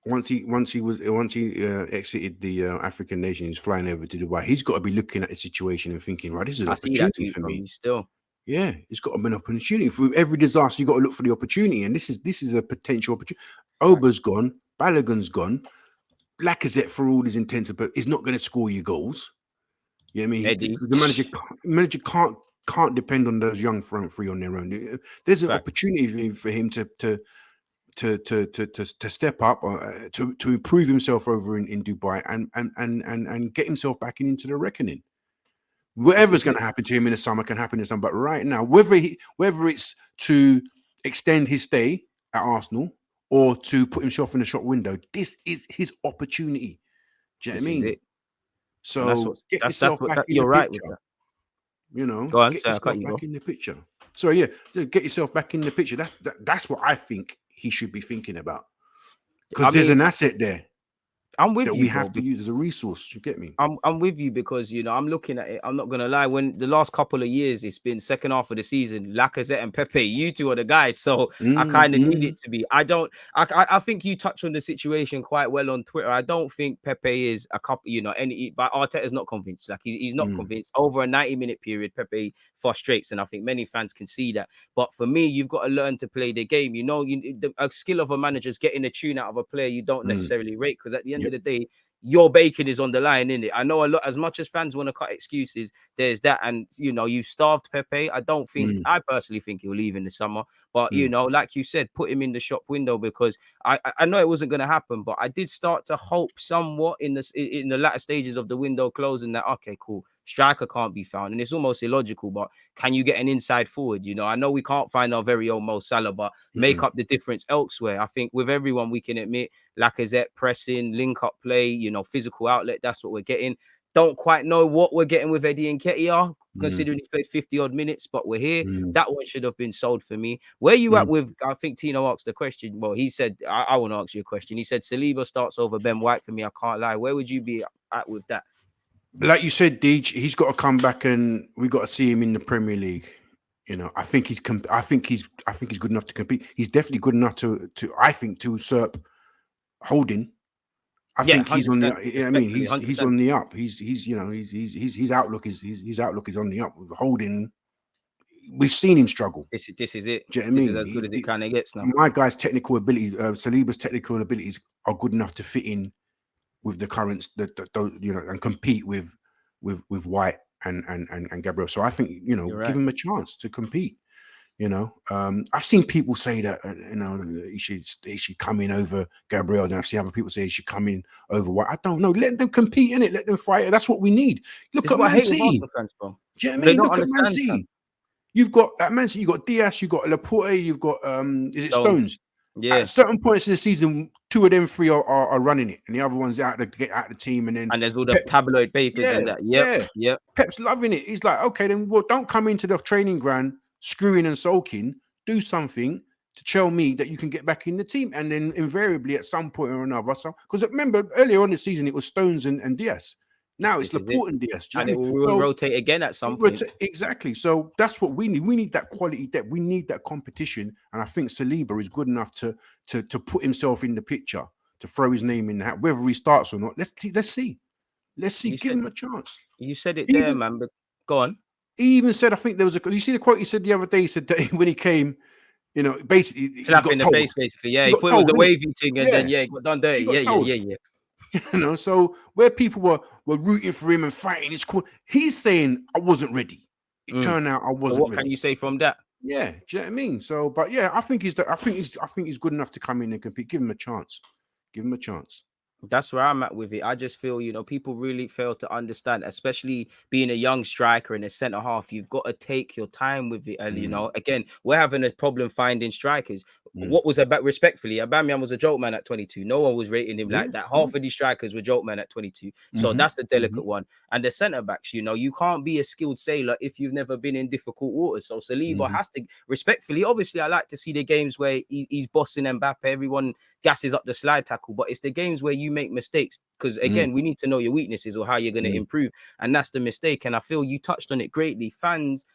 once he exited the African nation, he's flying over to Dubai. He's got to be looking at the situation and thinking, right, this is an opportunity for me. Still, yeah, it's got to be an opportunity. For every disaster, you got to look for the opportunity, and this is a potential opportunity. Oba's gone, Balogun's gone, Lacazette, for all his intents, but he's not going to score you goals. You know what I mean? The manager can't depend on those young front three on their own. There's an opportunity for him to step up, to improve himself over in Dubai and get himself back into the reckoning. Whatever's going to happen to him in the summer can happen in the summer. But right now, whether it's to extend his stay at Arsenal or to put himself in the shop window, this is his opportunity. Do you know what I mean? So get yourself back in the picture. Get yourself back in the picture. So get yourself back in the picture. That's what I think he should be thinking about, because there's an asset there. I'm with that you. We have to use as a resource. You get me? I'm with you, because I'm looking at it. I'm not gonna lie. When the last couple of years, it's been second half of the season, Lacazette and Pepe. You two are the guys, so I kind of need it to be. I think you touched on the situation quite well on Twitter. I don't think Pepe is a couple. But Arteta's not convinced. Like he's not convinced. Over a 90-minute period, Pepe frustrates, and I think many fans can see that. But for me, you've got to learn to play the game. A skill of a manager is getting a tune out of a player you don't necessarily rate, because at the end of the day, your bacon is on the line, innit? I know a lot, as much as fans want to cut excuses, there's that. And you've starved Pepe. I personally think he'll leave in the summer, but like you said, put him in the shop window, because I know it wasn't going to happen, but I did start to hope somewhat in the latter stages of the window closing that, okay, cool, striker can't be found, and it's almost illogical. But can you get an inside forward? You know, I know we can't find our very own Mo Salah, but make up the difference elsewhere. I think with everyone, we can admit Lacazette pressing, link up play, you know, physical outlet. That's what we're getting. Don't quite know what we're getting with Eddie Nketiah, considering he's played 50 odd minutes, but we're here. That one should have been sold for me. Where you at with, I think Tino asked the question. Well, he said, I want to ask you a question. He said, Saliba starts over Ben White for me. I can't lie. Where would you be at with that? Like you said, Deej, he's got to come back, and we got to see him in the Premier League. You know, I think he's good enough to compete. He's definitely good enough to usurp Holding. I think he's on the. I mean, he's on the up. He's you know his outlook is on the up. Holding, we've seen him struggle. This is it. Do you know what I mean? This is as good as it kind of gets now. My guy's technical ability, Saliba's technical abilities are good enough to fit in with the currents, you know, and compete with White and Gabriel. So I think, you know, give him a chance to compete. You know, I've seen people say that you know he should come in over Gabriel, and I've seen other people say he should come in over White. I don't know. Let them compete in it. Let them fight. That's what we need. Look at Man City. Do you know what I mean? Look at Man City. You've got at Man City. You've got Diaz. You've got Laporte. You've got is it Stones? Yeah. At certain points in the season, 2 of them 3 are running it, and the other one's out to get out the team. And then there's all the tabloid papers and that. Yeah. Pep's loving it. He's like, okay, then don't come into the training ground screwing and sulking. Do something to tell me that you can get back in the team. And then invariably at some point or another, because remember earlier on the season it was Stones and Diaz. Now it's Laporte and Diaz. And it will rotate again at some point. Exactly. So that's what we need. We need that quality depth. We need that competition. And I think Saliba is good enough to put himself in the picture, to throw his name in the hat, whether he starts or not. Let's see. Give him a chance. You said it there, man. But go on. He even said, I think there was you see the quote he said the other day. He said that when he came, you know, basically slap in the face, basically. Yeah, he thought it was the wavy thing, and then he got done dirty. Yeah. You know, so where people were rooting for him and fighting, it's cool. He's saying I wasn't ready. It turned out I wasn't. What can you say from that? Yeah, do you know what I mean? So, but yeah, I think he's good enough to come in and compete. Give him a chance. That's where I'm at with it. I just feel, you know, people really fail to understand, especially being a young striker and a centre half. You've got to take your time with it. And, you know, again, we're having a problem finding strikers. What was about respectfully, Aubameyang was a joke man at 22. No one was rating him like that. Half of these strikers were joke man at 22. So that's the delicate one. And the centre backs, you know, you can't be a skilled sailor if you've never been in difficult waters. So Saliba has to, respectfully, obviously, I like to see the games where he's bossing Mbappe, everyone gasses up the slide tackle, but it's the games where you make mistakes, because again, we need to know your weaknesses or how you're going to improve, and that's the mistake. And I feel you touched on it greatly. Fans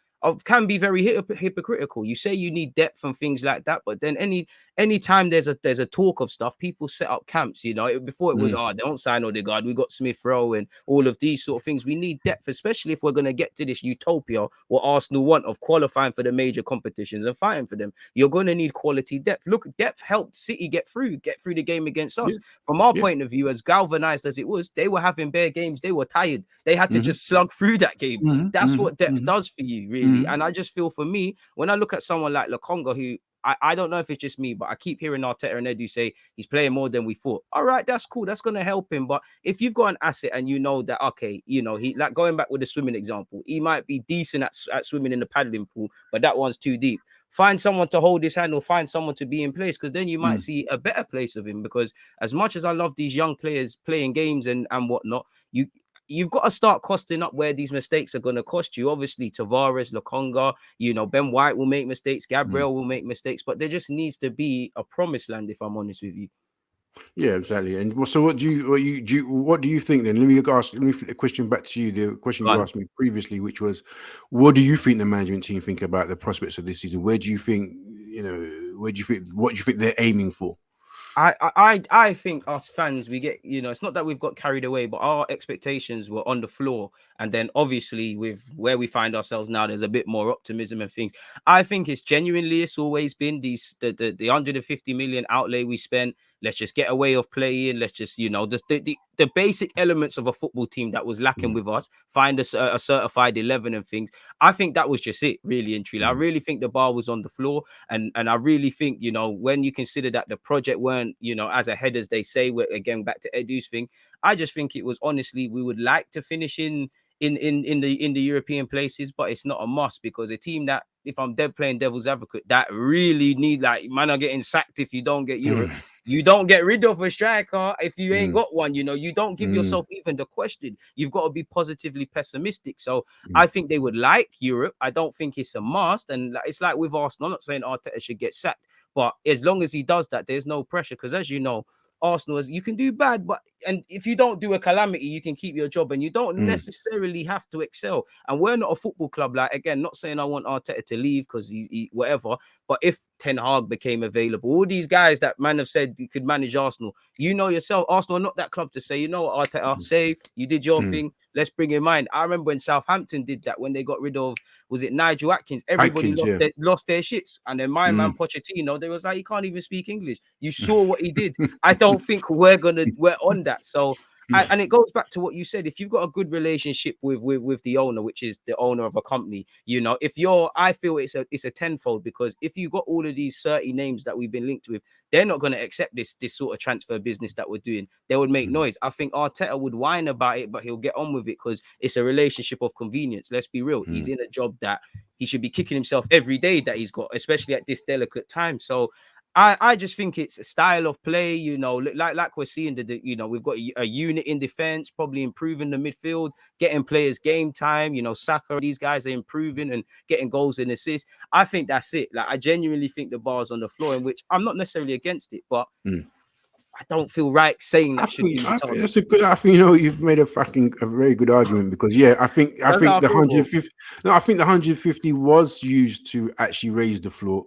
can be very hypocritical. You say you need depth and things like that, but then any time there's a talk of stuff, people set up camps. You know, before it was they don't sign Odegaard, we got Smith Rowe and all of these sort of things. We need depth, especially if we're going to get to this utopia what Arsenal want of qualifying for the major competitions and fighting for them. You're going to need quality depth. Look, depth helped City get through the game against us. From our point of view, as galvanized as it was, they were having bare games. They were tired. They had to just slug through that game. That's what depth does for you, really. And I just feel, for me, when I look at someone like Lokonga, who I don't know if it's just me, but I keep hearing Arteta and Edu say he's playing more than we thought. All right, that's cool. That's going to help him. But if you've got an asset and you know that, okay, you know, he, like going back with the swimming example, he might be decent at swimming in the paddling pool, but that one's too deep. Find someone to hold his hand or find someone to be in place, because then you might see a better place of him. Because as much as I love these young players playing games and whatnot, you've got to start costing up where these mistakes are going to cost you. Obviously, Tavares, Lokonga, you know, Ben White will make mistakes, Gabriel will make mistakes, but there just needs to be a promised land, if I'm honest with you. Yeah, exactly. And so, what do you think then? Let me flip the question back to you. The question you asked me previously, which was, what do you think the management team think about the prospects of this season? What do you think they're aiming for? I think us fans, we get, you know, it's not that we've got carried away, but our expectations were on the floor. And then obviously with where we find ourselves now, there's a bit more optimism and things. I think it's always been the 150 million outlay we spent. Let's just get a way of playing. Let's just, you know, the basic elements of a football team that was lacking with us. Find a certified 11 and things. I think that was just it, really and truly. I really think the bar was on the floor, and I really think, you know, when you consider that the project weren't, you know, as ahead as they say, we're again back to Edu's thing. I just think it was, honestly, we would like to finish in in the European places, but it's not a must because a team that, if I'm dead playing devil's advocate, that really need, like, man are getting sacked if you don't get Europe. You don't get rid of a striker if you ain't got one. You don't give yourself even the question. You've got to be positively pessimistic. So I think they would like Europe. I don't think it's a must. And it's like with Arsenal, I'm not saying Arteta should get sacked, but as long as he does that, there's no pressure. Because as you know, Arsenal is, you can do bad, but and if you don't do a calamity, you can keep your job, and you don't necessarily have to excel. And we're not a football club. Like, again, not saying I want Arteta to leave because he whatever, but if Ten Hag became available, all these guys that man have said you could manage Arsenal, you know yourself, Arsenal are not that club to say, you know what, Arteta, safe, you did your thing, let's bring him in. I remember when Southampton did that when they got rid of, was it Nigel Atkins? Everybody lost their shits, and then my man Pochettino, they was like, he can't even speak English. You saw what he did. I don't think we're on that. So and it goes back to what you said. If you've got a good relationship with the owner, which is the owner of a company, if you're, I feel it's a tenfold, because if you got all of these 30 names that we've been linked with, they're not going to accept this sort of transfer business that we're doing. They would make noise. I think Arteta would whine about it, but he'll get on with it because it's a relationship of convenience. Let's be real. He's in a job that he should be kicking himself every day that he's got, especially at this delicate time. So I just think it's a style of play, like we're seeing we've got a unit in defense, probably improving the midfield, getting players game time. Saka, these guys are improving and getting goals and assists. I think that's it. Like, I genuinely think the bar's on the floor, in which I'm not necessarily against it, but I don't feel right saying that should be. I think that's a good. I think you've made a very good argument, because I think the 150. No, I think the 150 was used to actually raise the floor,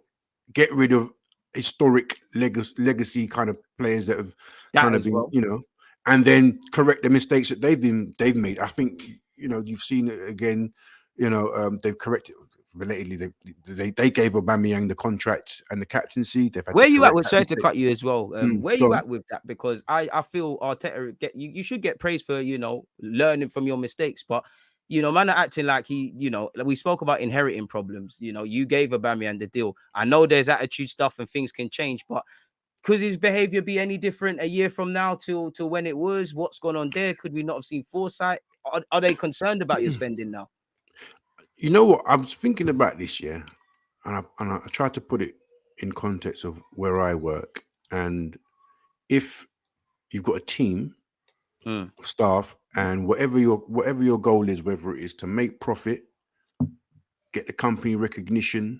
get rid of historic legacy kind of players that have kind of been, and then correct the mistakes that they've made. I think you've seen it again. They've corrected. Relatedly, they gave Aubameyang the contract and the captaincy. They've had where you at with, sorry to cut you as well, where you at with that? Because I feel Arteta you should get praise for learning from your mistakes, but man are acting like we spoke about inheriting problems. You gave Aubameyang the deal. I know there's attitude stuff and things can change, but could his behavior be any different a year from now till when it was? What's going on there? Could we not have seen foresight? Are they concerned about your spending now? You know what? I was thinking about this, and I tried to put it in context of where I work. And if you've got a team of staff, and whatever your goal is, whether it is to make profit, get the company recognition,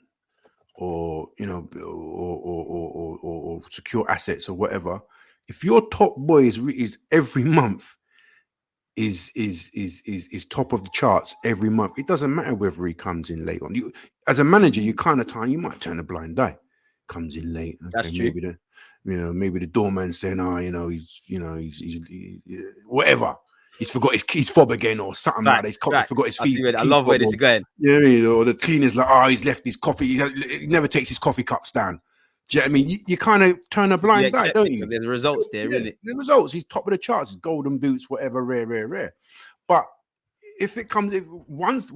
or or secure assets or whatever, if your top boy is every month is top of the charts every month, it doesn't matter whether he comes in late on. You as a manager, you you might turn a blind eye. Comes in late, okay, that's true. Maybe the doorman saying, he's whatever, he's forgot his fob again or something like that. He's forgot his feet. I love where this is going. Or the cleaner's like, he's left his coffee. He never takes his coffee cups down. Do you know what I mean? You kind of turn a blind eye, don't you? There's results there, really. The results. He's top of the charts. His golden boots, whatever, rare. But if it comes, once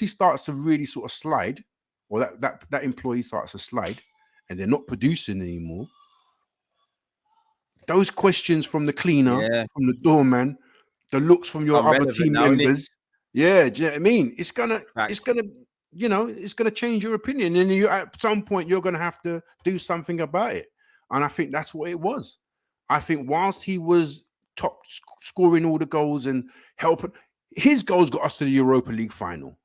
he starts to really sort of slide, or that employee starts to slide, and they're not producing anymore, those questions from the cleaner, from the doorman, the looks from your other team members, do you know what I mean? It's gonna change your opinion, and at some point you're gonna have to do something about it. And I think that's what it was. I think whilst he was top scoring all the goals and helping, his goals got us to the Europa League final.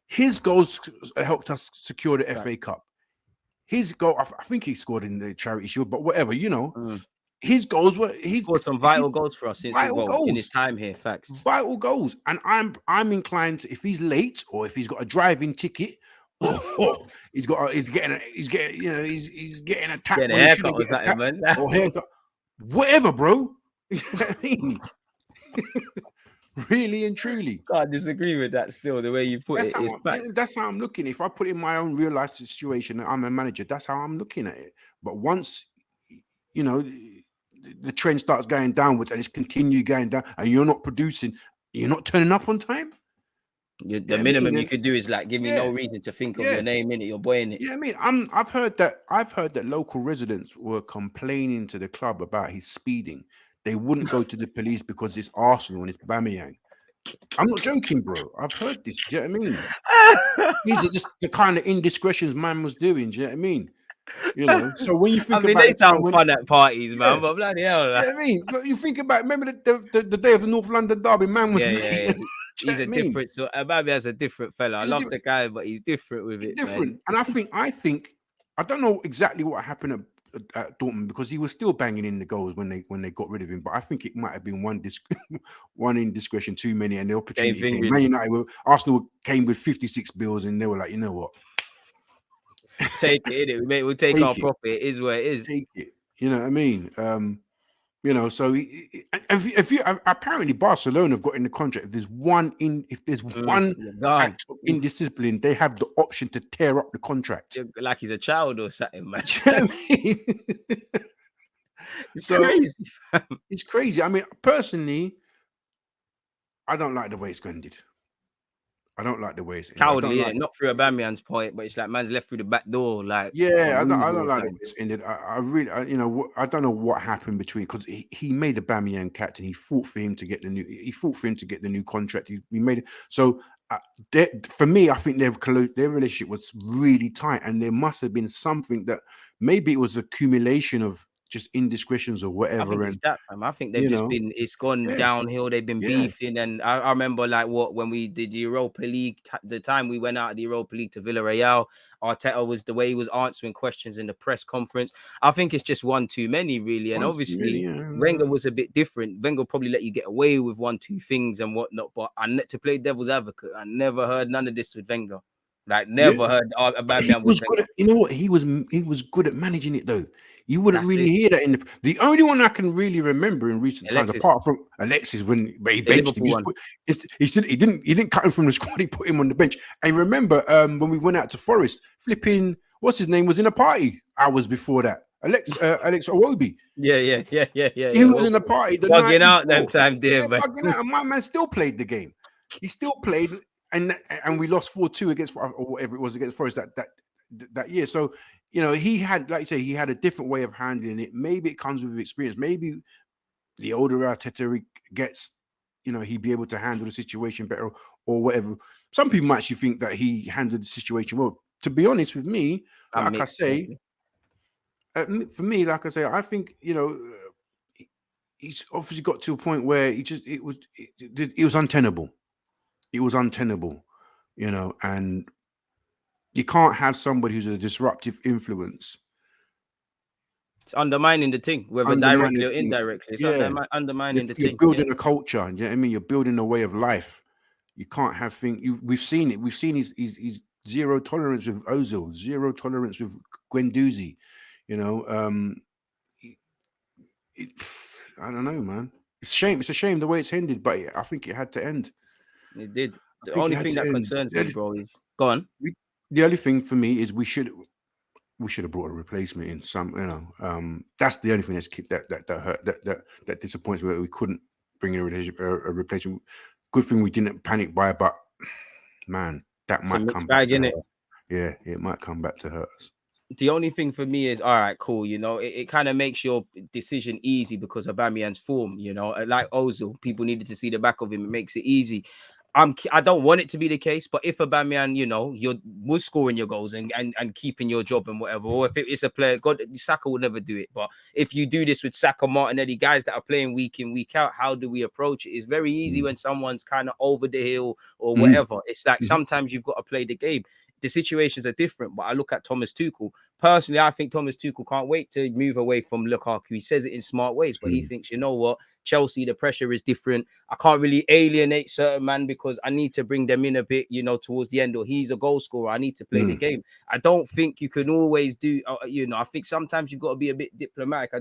His goals helped us secure the FA Cup. His goal, I think he scored in the Charity Shield, but whatever, his goals were he scored some vital goals for us in his time here. Facts, vital goals. And I'm inclined to, if he's late or if he's got a driving ticket, or he's getting attacked, getting a haircut or something, man. Or haircut, whatever, bro. You know what I mean? Really and truly, can't disagree with that. Still, the way you put it is fact. That's how I'm looking. If I put it in my own real life situation, I'm a manager. That's how I'm looking at it. But once the trend starts going downwards and it's continued going down, and you're not producing, you're not turning up on time. The minimum you could do is like give me no reason to think of your name in it, your boy in it. Yeah, I mean, I've heard that local residents were complaining to the club about his speeding. They wouldn't go to the police because it's Arsenal and it's Aubameyang. I'm not joking, bro. I've heard this. Do you know what I mean? These are just the kind of indiscretions man was doing. Do you know what I mean? You know. So when you think I mean, about they the time sound when, fun at parties, yeah, man. But bloody hell, do you know what I mean? But you think about, remember the day of the North London derby, man was yeah. late. Do you know He's what a I mean? different sort. Maybe as a different fella. I He's love the guy, but he's different with it, different. man. And I don't know exactly what happened at Dortmund, because he was still banging in the goals when they got rid of him. But I think it might have been one indiscretion too many, and the Same opportunity thing, came. Man really. United, Arsenal came with 56 bills, and they were like, you know what, Take it, innit? We'll take our take it, profit. It is what it is. take it. You know what I mean? You know, so if you apparently Barcelona have got in the contract, if there's one You're gone. act of indiscipline, they have the option to tear up the contract. You're like he's a child or something, man. Do you know what I mean? It's So crazy, fam. it's crazy. I mean, personally, I don't like the way it's ended. I don't like the way it's ended. I don't Cowardly, like. innit? Not through Aubameyang's point, but it's like man's left through the back door, like for a Yeah, I reason don't or like the way something. it's ended. I really, you know, I don't know what happened between, because he made Aubameyang captain. He fought for him to get the new. He fought for him to get the new contract. He made it. So for me, I think their relationship was really tight, and there must have been something that maybe it was accumulation of just indiscretions or I whatever, think it's and that, fam. I think they've you just know, been. It's gone yeah, downhill. They've been yeah, beefing, and I remember like when we did the Europa League, the time we went out of the Europa League to Villarreal. Arteta was the way he was answering questions in the press conference. I think it's just one too many, really, and one too many. obviously Yeah, Wenger was a bit different. Wenger probably let you get away with one, two things and whatnot. But to play devil's advocate, I never heard none of this with Wenger. Like yeah. never heard But he Aubameyang with was good Wenger. at, you know what? He was good at managing it, though. You wouldn't That's really it. hear that in the only one I can really remember in recent times, Alexis, apart from Alexis, but he the benched him. Liverpool one. He didn't cut him from the squad. He put him on the bench. And remember, when we went out to Forest, flipping what's his name was in a party hours before that. Alex Iwobi. Yeah. He was Well, in a party the night bugging out them before. time there, Yeah, man. bugging out. And my man still played the game. He still played, and we lost 4-2 against, or whatever it was, against Forest that year. So, you know, he had, like you say, he had a different way of handling it. Maybe it comes with experience. Maybe the older Arteta gets, you know, he'd be able to handle the situation better or whatever. Some people might actually think that he handled the situation well. To be honest with me, I'm like I mixed. say, for me, like I say, I think, you know, he's obviously got to a point where it was untenable. It was untenable, you know, and you can't have somebody who's a disruptive influence It's undermining the thing, whether undermining directly or things. indirectly. It's Yeah, undermining the you're thing. Yeah. building a culture. You know what I mean? You're building a way of life. You can't have things. We've seen it. We've seen his zero tolerance with Ozil, zero tolerance with Guendouzi. You know, it, I don't know, man. It's a shame. It's a shame the way it's ended, but I think it had to end. It did. I The think it only had thing to that end. concerns me, bro, is gone. The only thing for me is we should have brought a replacement in. Some, you know, that's the only thing that hurt, that disappoints me, that we couldn't bring in a replacement. Good thing we didn't panic buy, but man, that It's a might come mixed back bag, to hurt. innit? Yeah, it might come back to hurt us. The only thing for me is, all right, cool. You know, it kind of makes your decision easy because of Aubameyang's form. You know, like Ozil, people needed to see the back of him. It makes it easy. I don't want it to be the case, but if Aubameyang, you know, was scoring your goals and keeping your job and whatever, or if it's a player, God, Saka will never do it. But if you do this with Saka, Martinelli, guys that are playing week in, week out, how do we approach it? It's very easy when someone's kind of over the hill or whatever. It's like sometimes you've got to play the game. The situations are different, but I look at Thomas Tuchel. Personally, I think Thomas Tuchel can't wait to move away from Lukaku. He says it in smart ways, but he thinks, you know what, Chelsea, the pressure is different. I can't really alienate certain man because I need to bring them in a bit, you know, towards the end, or he's a goal scorer. I need to play the game. I don't think you can always do, you know, I think sometimes you've got to be a bit diplomatic.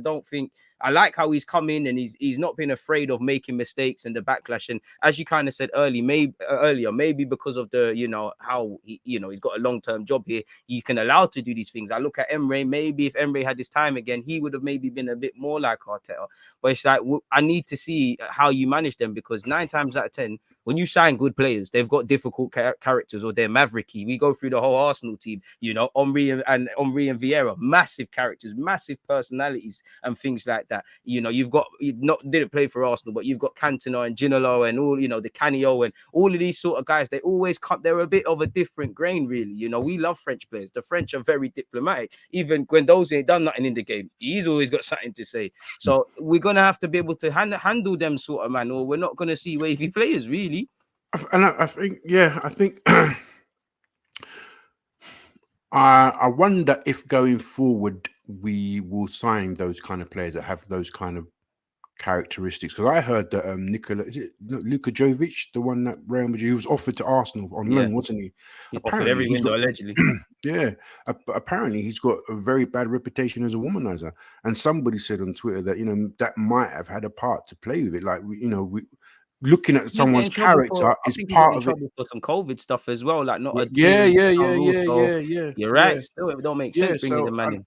I like how he's come in and he's not been afraid of making mistakes and the backlash. And as you kind of said earlier, maybe because of the, you know, how he, you know, he's got a long-term job here, you can allow to do these things. I look at Emre. Maybe if Emre had his time again, he would have maybe been a bit more like Arteta. But it's like, I need to see how you manage them, because 9 times out of 10, when you sign good players, they've got difficult characters, or they're mavericky. We go through the whole Arsenal team, you know, Henry and Vieira, massive characters, massive personalities, and things like that. You know, you didn't play for Arsenal, but you've got Cantona and Ginola and all, you know, the Canio and all of these sort of guys. They always come. They're a bit of a different grain, really. You know, we love French players. The French are very diplomatic. Even Guendouzi ain't done nothing in the game, he's always got something to say. So we're gonna have to be able to handle them sort of, man, or we're not gonna see wavy players, really. And I think, I think I wonder if going forward we will sign those kind of players that have those kind of characteristics. Because I heard that Luka Jovic, the one that Real Madrid, he was offered to Arsenal on loan, wasn't he? Offered every window, allegedly. Apparently he's got a very bad reputation as a womanizer, and somebody said on Twitter that, you know, that might have had a part to play with it. Like, you know, looking at someone's character is part of it. For some COVID stuff as well, like not a yeah. You're right. Still, it don't make sense bringing the man in.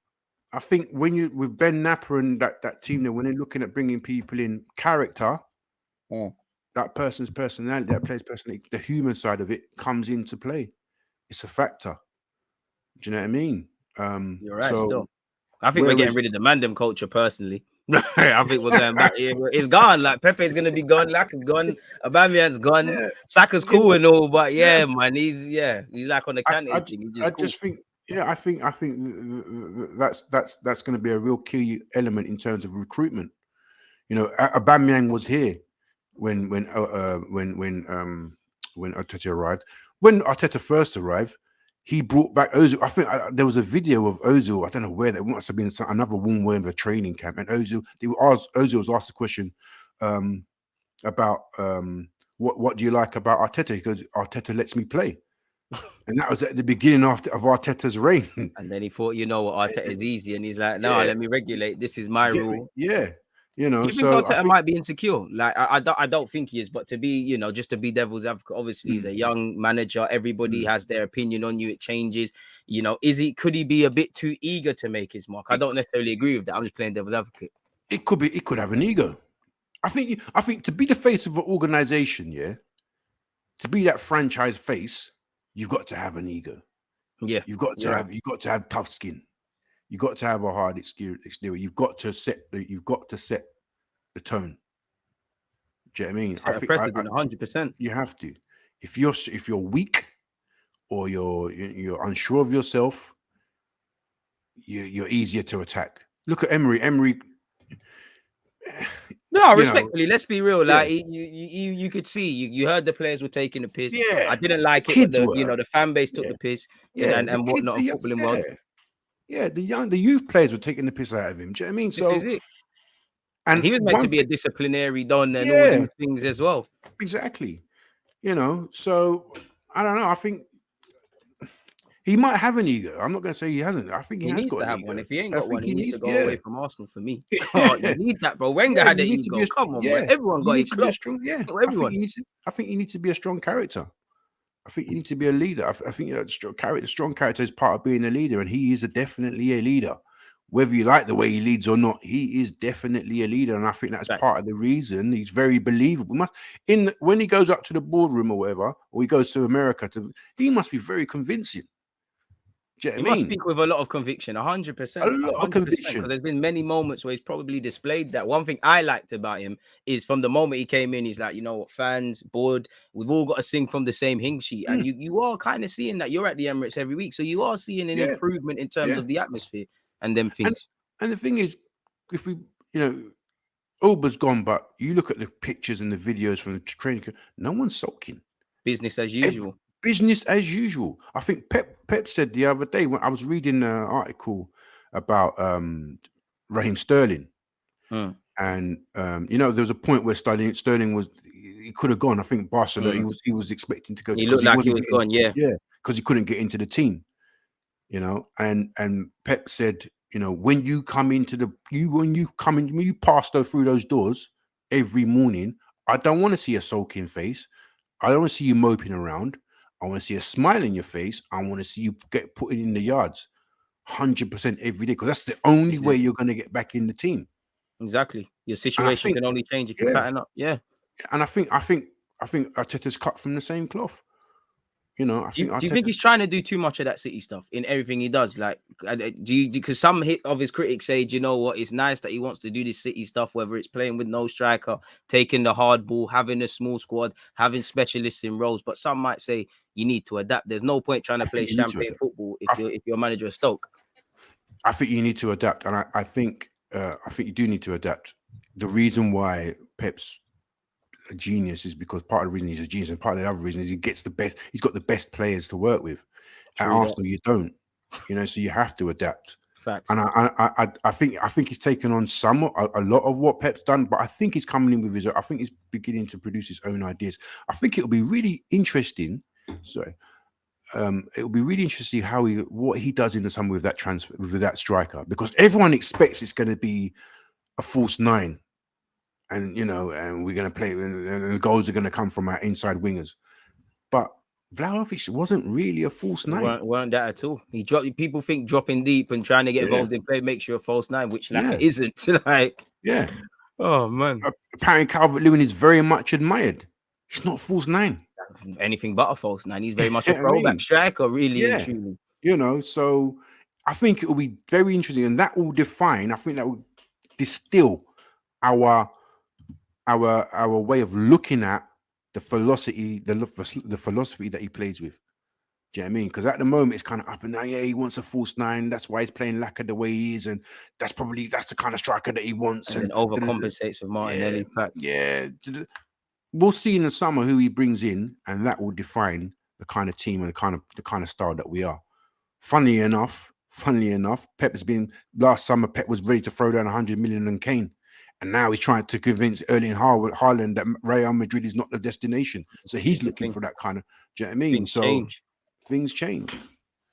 I think when you with Ben Napper and that team there, when they're looking at bringing people in, character, that person's personality, that player's personality, the human side of it comes into play. It's a factor. Do you know what I mean? You're right. Still, I think we're getting rid of the Mandem culture personally. I think we're going back. It's gone. Like Pepe is gonna be gone. Laka's gone. Aubameyang's gone. Saka's cool and all, but man, he's like on the can. I think that's going to be a real key element in terms of recruitment. You know, Aubameyang was here when Arteta arrived. When Arteta first arrived, he brought back Ozil. I think there was a video of Ozil. I don't know where that must have been another one where the training camp. And Ozil was asked a question about what do you like about Arteta? He goes, Arteta lets me play. And that was at the beginning of Arteta's reign. And then he thought, you know what, Arteta is easy. And he's like, no, let me regulate. This is my rule. Yeah. You know, do you think Arteta might be insecure? Like, I don't think he is, but to be, you know, just to be devil's advocate, obviously he's a young manager. Everybody has their opinion on you. It changes. You know, could he be a bit too eager to make his mark? I don't necessarily agree with that. I'm just playing devil's advocate. It could have an ego. I think to be the face of an organization, to be that franchise face, you've got to have an ego. Yeah. You've got to have tough skin. You've got to have a hard exterior. You've got to set the tone. Do you know what I mean? I think 100%. You have to. If you're weak or you're unsure of yourself, you're easier to attack. Look at Emery. No, respectfully, let's be real. Like you could see, you heard the players were taking the piss. Yeah, I didn't like it. But the fan base took the piss. And whatnot. Footballing world. Yeah, the youth players were taking the piss out of him. Do you know what I mean? This is it. And he was meant to be a disciplinary don and all these things as well. Exactly. You know, so I don't know. I think he might have an ego. I'm not going to say he hasn't. I think he has got to have one. If he ain't got one, he needs to go away from Arsenal for me. You need that, bro. Wenger had an ego. Come on, bro. Everyone got his club. Everyone. I think you need to be a strong character. I think you need to be a leader. I think strong character is part of being a leader, and he is definitely a leader. Whether you like the way he leads or not, he is definitely a leader, and I think that's part of the reason he's very believable. When he goes up to the boardroom or whatever, or he goes to America, he must be very convincing. Do you know what I mean? Must speak with a lot of conviction, 100%. A lot of conviction. Because there's been many moments where he's probably displayed that. One thing I liked about him is from the moment he came in, he's like, you know what, fans, board, we've all got to sing from the same hymn sheet. And you are kind of seeing that. You're at the Emirates every week, so you are seeing an improvement in terms of the atmosphere and them things. And the thing is, if we, Oba's gone, but you look at the pictures and the videos from the training, no one's sulking. Business as usual. Business as usual. I think Pep said the other day when I was reading an article about Raheem Sterling, and there was a point where Sterling he could have gone. I think Barcelona. He was expecting to go. He looked like he was gone. Yeah, because he couldn't get into the team. And Pep said, when you pass through those doors every morning, I don't want to see a sulking face. I don't want to see you moping around. I want to see a smile in your face. I want to see you get put in the yards. 100% every day, because that's the only way you're going to get back in the team. Exactly. Your situation can only change if you pattern up. Yeah. And I think Arteta's cut from the same cloth. You know, I think do you think he's trying to do too much of that City stuff in everything he does? Like, do you, because some of his critics say, you know what, it's nice that he wants to do this City stuff, whether it's playing with no striker, taking the hard ball, having a small squad, having specialists in roles. But some might say you need to adapt. There's no point trying to play champagne football if you're manager of Stoke. I think you need to adapt, and I think you do need to adapt. The reason why Pep's a genius is because part of the reason he's a genius, and part of the other reason is he's got the best players to work with. At Arsenal, you don't, you know, so you have to adapt. Facts. And I think he's taken on a lot of what Pep's done, but I think he's coming in with I think he's beginning to produce his own ideas. I think it'll be really interesting. It'll be really interesting what he does in the summer with that transfer, with that striker, because everyone expects it's going to be a false nine. And, you know, and we're going to play, and the goals are going to come from our inside wingers. But Vlahovic wasn't really a false nine. Weren't that at all. People think dropping deep and trying to get involved in play makes you a false nine, which Laka isn't. Like, oh man. Apparently Calvert-Lewin is very much admired. He's not a false nine. Anything but a false nine. He's very much a throwback striker, really and truly. You know, so I think it will be very interesting, and that will define. I think that will distill our way of looking at the philosophy, the philosophy that he plays with. Do you know what I mean? Because at the moment it's kind of up and down. Yeah, he wants a false nine. That's why he's playing Laka the way he is, and that's the kind of striker that he wants. And overcompensates with Martinelli. Yeah. We'll see in the summer who he brings in, and that will define the kind of team and the kind of style that we are. Funnily enough, last summer Pep was ready to throw down 100 million on Kane. And now he's trying to convince Erling Haaland that Real Madrid is not the destination. So he's looking for that kind of, do you know what I mean? Things change.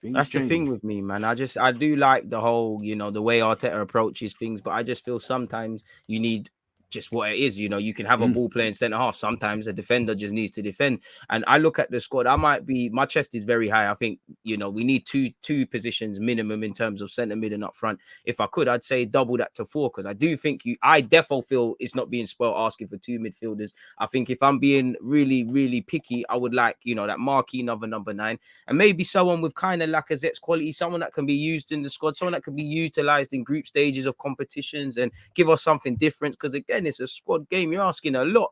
That's the thing with me, man. I do like the whole, you know, the way Arteta approaches things, but I just feel sometimes you need just what it is. You know, you can have a ball playing centre half. Sometimes a defender just needs to defend. And I look at the squad. My chest is very high. I think, you know, we need two positions minimum in terms of centre mid and up front. If I could, I'd say double that to 4, because I do think I defo feel it's not being spoiled asking for 2 midfielders. I think if I'm being really, really picky, I would like, you know, that marquee number 9, and maybe someone with kind of Lacazette's quality, someone that can be used in the squad, someone that can be utilized in group stages of competitions and give us something different. Because again, it's a squad game. You're asking a lot,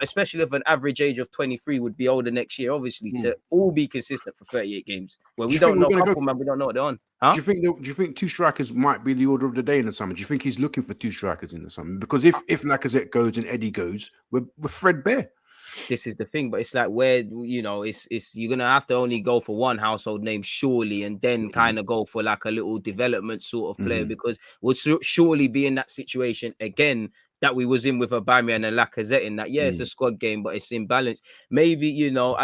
especially if an average age of 23 would be older next year, obviously, to all be consistent for 38 games. Well, we don't know man, we don't know what they're on. Huh? Do you think 2 strikers might be the order of the day in the summer? Do you think he's looking for 2 strikers in the summer? Because if Lacazette goes and Eddie goes, we're threadbare. This is the thing, but it's like where, you know, it's you're gonna have to only go for one household name surely, and then kind of go for like a little development sort of player, because we'll surely be in that situation again that we was in with Aubameyang and Lacazette, in that it's a squad game, but it's imbalance. Maybe, you know,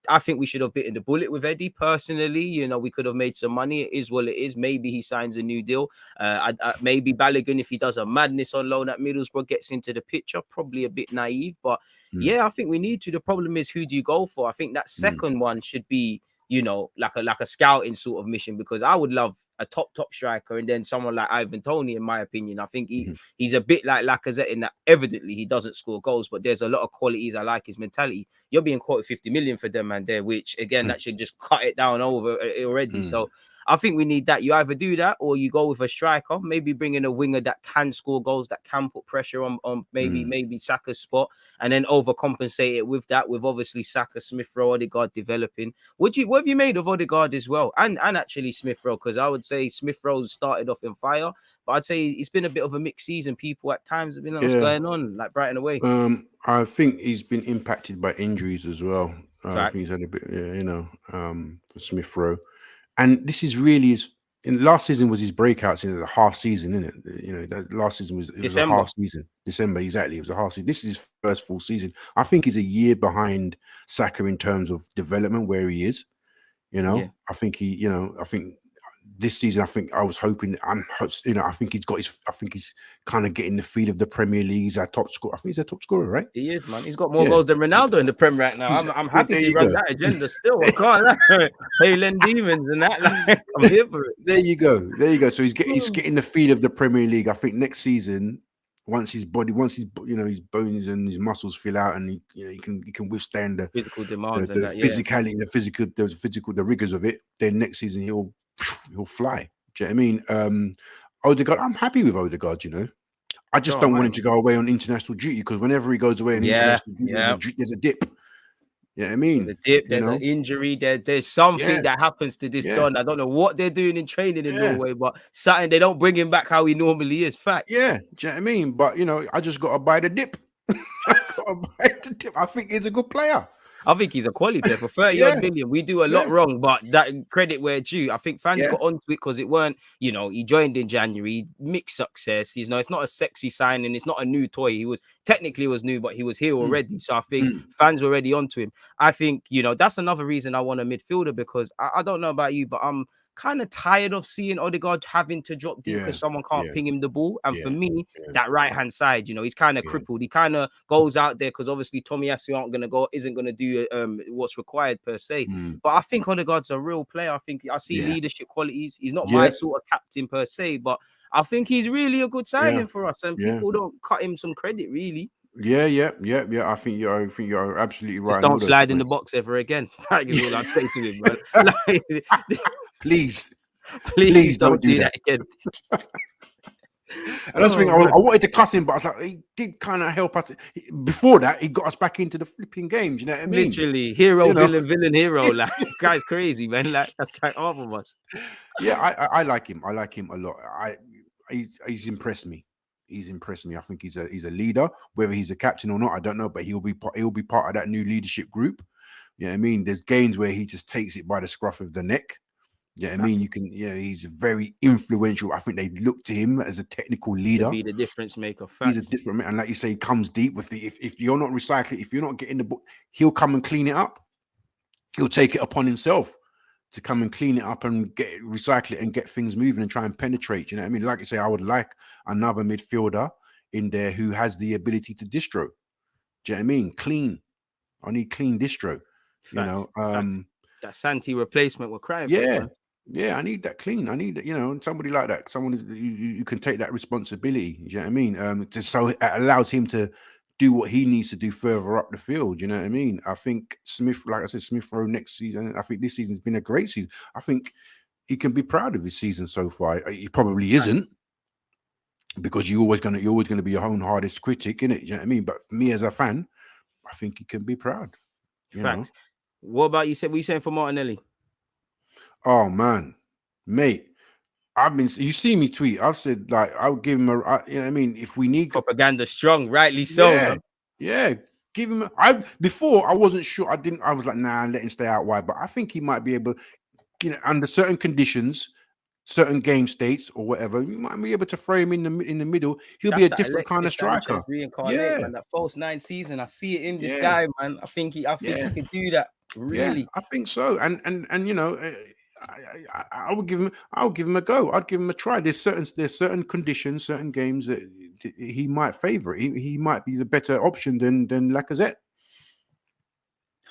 I think we should have bitten the bullet with Eddie personally. You know, we could have made some money. It is what it is. Maybe he signs a new deal. Maybe Balogun, if he does a madness on loan at Middlesbrough, gets into the picture. Probably a bit naive, but I think we need to. The problem is, who do you go for? I think that second one should be, you know, like a scouting sort of mission, because I would love a top striker, and then someone like Ivan Toney, in my opinion. I think he's a bit like Lacazette in that evidently he doesn't score goals, but there's a lot of qualities. I like his mentality. You're being quoted 50 million for them, man, there, which again, that should just cut it down over already. So I think we need that. You either do that or you go with a striker, maybe bring in a winger that can score goals, that can put pressure on maybe Saka's spot, and then overcompensate it with that, with obviously Saka, Smith Rowe, Odegaard developing. What have you made of Odegaard as well? And actually Smith Rowe, because I would say Smith Rowe started off in fire, but I'd say it's been a bit of a mixed season. People at times have been like, what's going on, like Brighton away. I think he's been impacted by injuries as well. I think he's had a bit, for Smith Rowe. And this is really last season was his breakout season, the half season, isn't it? You know, that last season was a half season. December, exactly. It was a half season. This is his first full season. I think he's a year behind Saka in terms of development, where he is. You know, I think this season, I think I was hoping. I think he's kind of getting the feel of the Premier League. He's our top scorer. I think he's our top scorer, right? He is, man. He's got more goals than Ronaldo in the Prem right now. I'm happy to run that agenda still. I can't lie. Hailing demons and that. Like, I'm here for it. There you go. So he's getting the feel of the Premier League. I think next season, once his bones and his muscles fill out, and he can withstand the physical demands the and that, physicality, the rigors of it. Then next season he'll fly. Do you know what I mean? Odegaard, I'm happy with Odegaard. I just don't want him to go away on international duty, because whenever he goes away on international duty, there's a dip. You know what I mean? There's a dip, there's an injury, there's something that happens to this Don. I don't know what they're doing in training in Norway, but something, they don't bring him back how he normally is. Fact. Yeah, do you know what I mean? But I just gotta buy the dip. I think he's a good player. I think he's a quality player for 30 odd million. We do a lot wrong, but that credit where due. I think fans got onto it because it weren't, he joined in January, mixed success. It's not a sexy signing, it's not a new toy. He was technically new, but he was here already. So I think fans already onto him. I think, that's another reason I want a midfielder, because I don't know about you, but I'm kind of tired of seeing Odegaard having to drop deep because someone can't ping him the ball. And for me, that right hand side, he's kind of crippled. He kind of goes out there because obviously Tomiyasu isn't gonna do what's required per se. But I think Odegaard's a real player. I think I see leadership qualities. He's not my sort of captain per se, but I think he's really a good signing for us, and people don't cut him some credit really. Yeah. I think you're absolutely right. Just don't slide in the box ever again. That is all I'd say to him, man. Please don't do that again. And that's the thing, I wanted to cuss him, but I was like, he did kind of help us. Before that, he got us back into the flipping games. You know what I mean? Literally, hero, villain, hero. Like, guy's crazy, man. Like, that's like half of us. Yeah, I like him. I like him a lot. He's impressed me. He's impressed me. I think he's a leader. Whether he's a captain or not, I don't know. But he'll be part of that new leadership group. You know what I mean? There's games where he just takes it by the scruff of the neck. Yeah, I mean, he's very influential. I think they look to him as a technical leader. He'll be the difference maker. He's a different man, and like you say, he comes deep with if you're not recycling, if you're not getting the book, he'll come and clean it up. He'll take it upon himself to come and clean it up and recycle it and get things moving and try and penetrate. You know what I mean? Like I say, I would like another midfielder in there who has the ability to distro. Do you know what I mean? Clean. I need clean distro. That Santi replacement we're crying for. Yeah, I need that clean. I need, somebody like that. Someone who can take that responsibility. You know what I mean? So it allows him to do what he needs to do further up the field. You know what I mean? I think Smith, like I said, Smith Rowe next season. I think this season's been a great season. I think he can be proud of his season so far. He probably isn't, because you're always gonna be your own hardest critic, innit? You know what I mean? But for me as a fan, I think he can be proud. Facts. What about you? What are you saying for Martinelli? Oh man, mate, you see me tweet. I've said, like, I'll give him you know what I mean? If we need propaganda strong, rightly so. Yeah, give him before I wasn't sure. I was like, nah, let him stay out wide. But I think he might be able, under certain conditions, certain game states or whatever, you might be able to throw him in the middle. He'll be a different kind of striker. Man, that false 9 season. I see it in this guy, man. I think he can do that. Really, I think so. And I would give him a go. I'd give him a try. There's certain conditions, certain games that he might favor. He might be the better option than Lacazette.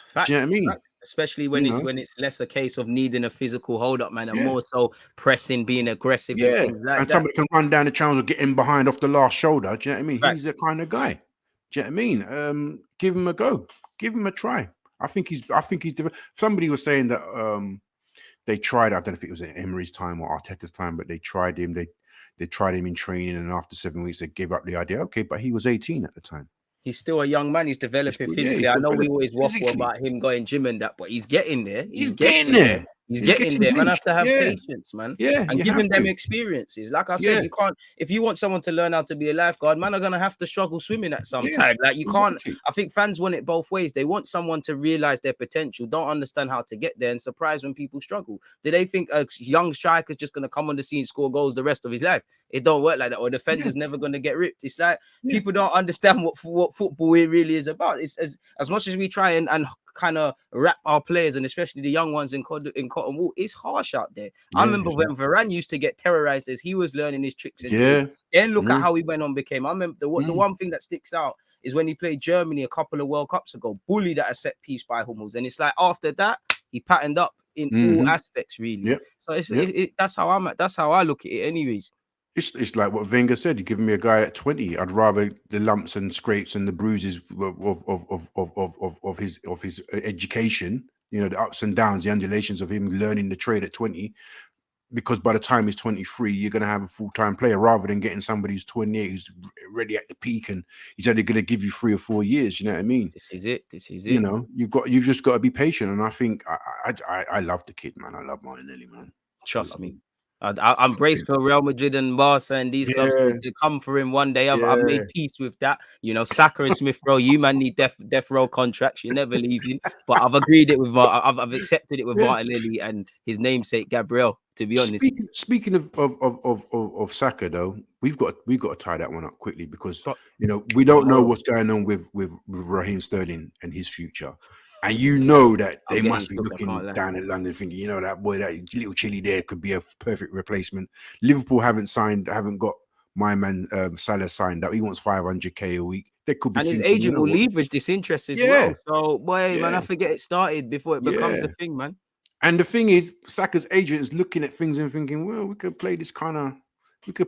Fact, do you know what I mean? Especially when it's less a case of needing a physical hold up, man, and more so pressing, being aggressive, and things like that. Somebody can run down the channel, get in behind off the last shoulder. Do you know what I mean? Fact. He's the kind of guy. Do you know what I mean? Give him a go. Give him a try. I think he's different. Somebody was saying that they tried. I don't know if it was at Emery's time or Arteta's time, but they tried him. They tried him in training, and after 7 weeks, they gave up the idea. Okay, but he was 18 at the time. He's still a young man. He's developing physically. I know we always waffle about him going gym and that, but he's getting there. He's getting there. He's getting there. Man, have to have patience, man. Yeah, and giving them experiences. Like I said, you can't. If you want someone to learn how to be a lifeguard, man, are gonna have to struggle swimming at some time. Like you can't. I think fans want it both ways. They want someone to realize their potential, don't understand how to get there, and surprise when people struggle. Do they think a young striker is just gonna come on the scene, score goals the rest of his life? It don't work like that. Or a defender's never gonna get ripped. It's like people don't understand what football it really is about. It's as much as we try and kind of wrap our players, and especially the young ones in cotton wool. It's harsh out there. I remember when Varane used to get terrorized as he was learning his tricks and trades. Then look at how he went on became. I remember the one thing that sticks out is when he played Germany a couple of World Cups ago, bullied at a set piece by Hummels, and it's like after that he patterned up in all aspects, really. So that's how I'm at. That's how I look at it, anyways. It's like what Wenger said. You give me a guy at 20, I'd rather the lumps and scrapes and the bruises of his education, you know, the ups and downs, the undulations of him learning the trade at 20, because by the time he's 23, you're going to have a full-time player, rather than getting somebody who's 28 who's ready at the peak and he's only going to give you 3 or 4 years. You know what I mean? This is it. You know, you've just got to be patient. And I think I love the kid, man. I love Martinelli, man. Trust me. I'm braced for Real Madrid and Barca and these clubs to come for him one day. I've made peace with that. You know, Saka and Smith Rowe, you man need death row contracts. You're never leaving. But I've agreed it with I've accepted it with Martinelli and his namesake Gabriel. To be honest. Speaking of Saka, though, we've got to tie that one up quickly, because you know we don't know what's going on with Raheem Sterling and his future. And you know that they must be looking down at London thinking, you know, that boy, that little chilly there could be a perfect replacement. Liverpool haven't got my man Salah signed up. He wants 500k a week. They could be, and his agent will leverage this interest as well. So, boy, man, I forget it started before it becomes a thing, man. And the thing is, Saka's agent is looking at things and thinking, well, we could play this smart. We could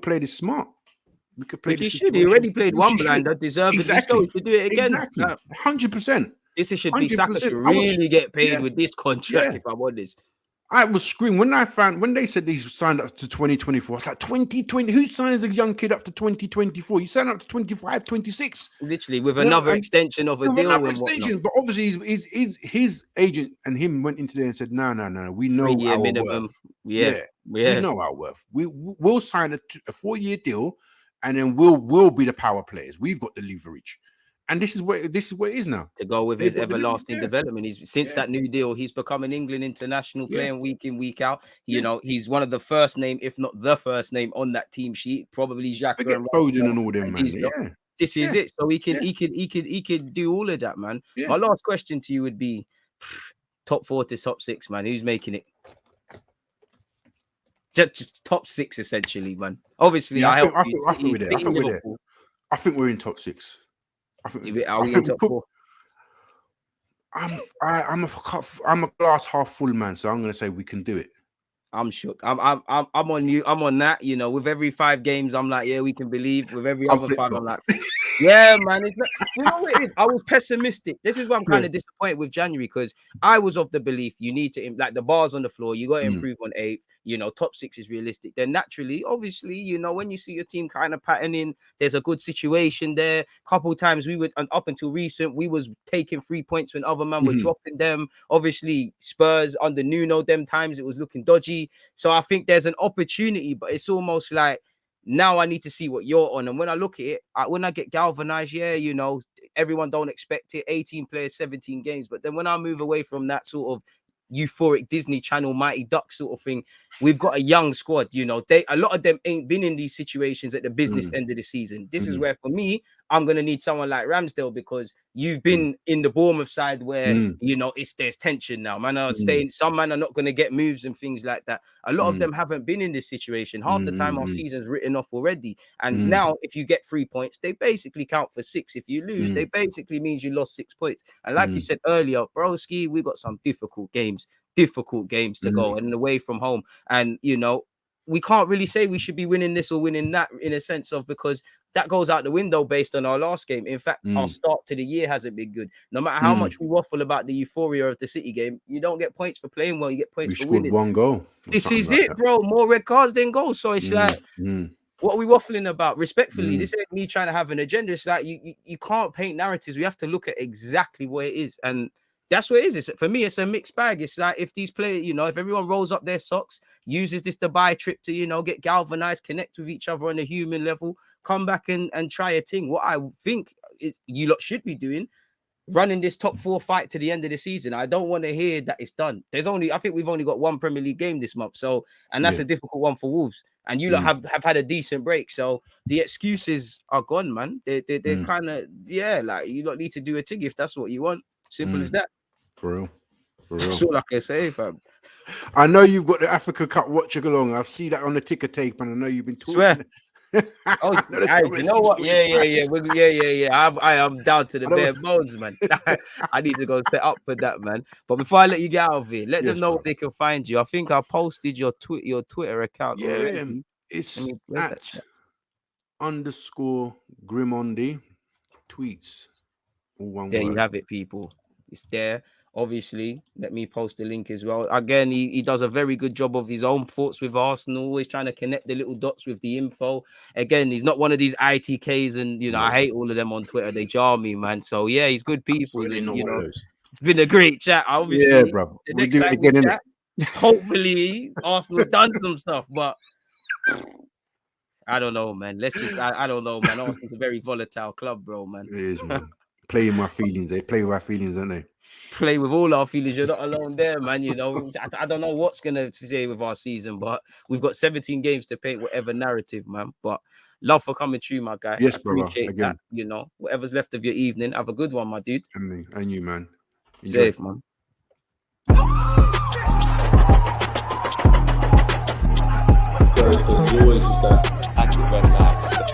play this. He already played one blinder, deservedly so. He should do it again. Exactly. 100%. This should be Saka should really get paid with this contract, if I'm honest. I was screaming when they said he's signed up to 2024. I was like, 2020. Who signs a young kid up to 2024? You sign up to 25, 26. Literally, with another extension of a deal. Another extension. But obviously, his agent and him went into there and said, no. We know our minimum worth. Yeah. We know our worth. We'll sign a 4-year deal, and then we'll be the power players. We've got the leverage. And this is where it is now. To go with his everlasting development. He's since that new deal, he's become an England international, playing week in, week out. You know, he's one of the first name, if not the first name on that team sheet. Probably Xhaka. Forget Foden and all them, man. This is it. So he can do all of that, man. My last question to you would be top 4 to top 6, man. Who's making it? Just top 6, essentially, man. Obviously, I think we're in top 6. Are we in top 4? I'm a glass half full man, so I'm going to say we can do it. I'm shook. I'm on you. I'm on that. You know, with every 5 games, I'm like, yeah, we can believe. With every other 5, I'm like, yeah, man. It's not, you know what it is? I was pessimistic. This is why I'm kind of disappointed with January, because I was of the belief you need to, like, the bars on the floor, you got to improve on 8. You know, top 6 is realistic. Then naturally, obviously, you know, when you see your team kind of patterning, there's a good situation there. Couple times we would, and up until recent, we was taking 3 points when other men were dropping them. Obviously, Spurs under Nuno, them times it was looking dodgy. So I think there's an opportunity, but it's almost like now I need to see what you're on. And when I look at it, when I get galvanized, you know, everyone don't expect it. 18 players, 17 games. But then when I move away from that sort of euphoric Disney Channel Mighty Duck sort of thing, we've got a young squad. You know, a lot of them ain't been in these situations at the business end of the season. This is where, for me, I'm gonna need someone like Ramsdale, because you've been in the Bournemouth side where you know there's tension now. Man are staying. Some man are not gonna get moves and things like that. A lot of them haven't been in this situation. Half the time our season's written off already. And now, if you get 3 points, they basically count for 6. If you lose, they basically means you lost 6 points. And like you said earlier, broski, we got some difficult games to go and away from home. And you know, we can't really say we should be winning this or winning that, in a sense of, because that goes out the window based on our last game. In fact, our start to the year hasn't been good. No matter how much we waffle about the euphoria of the City game, you don't get points for playing well. You get points for winning. We scored 1 goal. This is it, bro. More red cards than goals. So it's like, what are we waffling about? Respectfully, this ain't me trying to have an agenda. It's like you can't paint narratives. We have to look at exactly what it is. And that's what it is. For me, it's a mixed bag. It's like if these players, you know, if everyone rolls up their socks, uses this Dubai trip to, you know, get galvanized, connect with each other on a human level, come back and try a thing. What I think you lot should be doing, running this top 4 fight to the end of the season. I don't want to hear that it's done. I think we've only got 1 Premier League game this month. So, and that's a difficult one for Wolves. And you lot have had a decent break. So the excuses are gone, man. They're kind of, like, you lot need to do a thing if that's what you want. Simple as that. For real. That's all I can say, fam. I know you've got the Africa Cup watching along. I've seen that on the ticker tape, and I know you've been talking. Swear. Oh, you know what? Yeah. I am down to the bare bones, man. I need to go set up for that, man. But before I let you get out of here, let them know where they can find you. I think I posted your Twitter account already. It's at _Grimondi tweets. All one there word. You have it, people. It's there. Obviously, let me post the link as well. Again, he does a very good job of his own thoughts with Arsenal, always trying to connect the little dots with the info. Again, he's not one of these ITKs, and I hate all of them on Twitter. They jar me, man. So yeah, he's good people. And, it's been a great chat. Obviously, bro. The next time we chat, hopefully Arsenal done some stuff, but I don't know, man. I don't know, man. Arsenal's a very volatile club, bro, man. It is, man. Playing my feelings. They play with our feelings, don't they? Play with all our feelings. You're not alone there, man. I don't know what's gonna say with our season, but we've got 17 games to paint whatever narrative, man. But love for coming through, my guy. Yes, brother. Appreciate that. Whatever's left of your evening, have a good one, my dude. And you, man. Enjoy. Safe, man. Always that.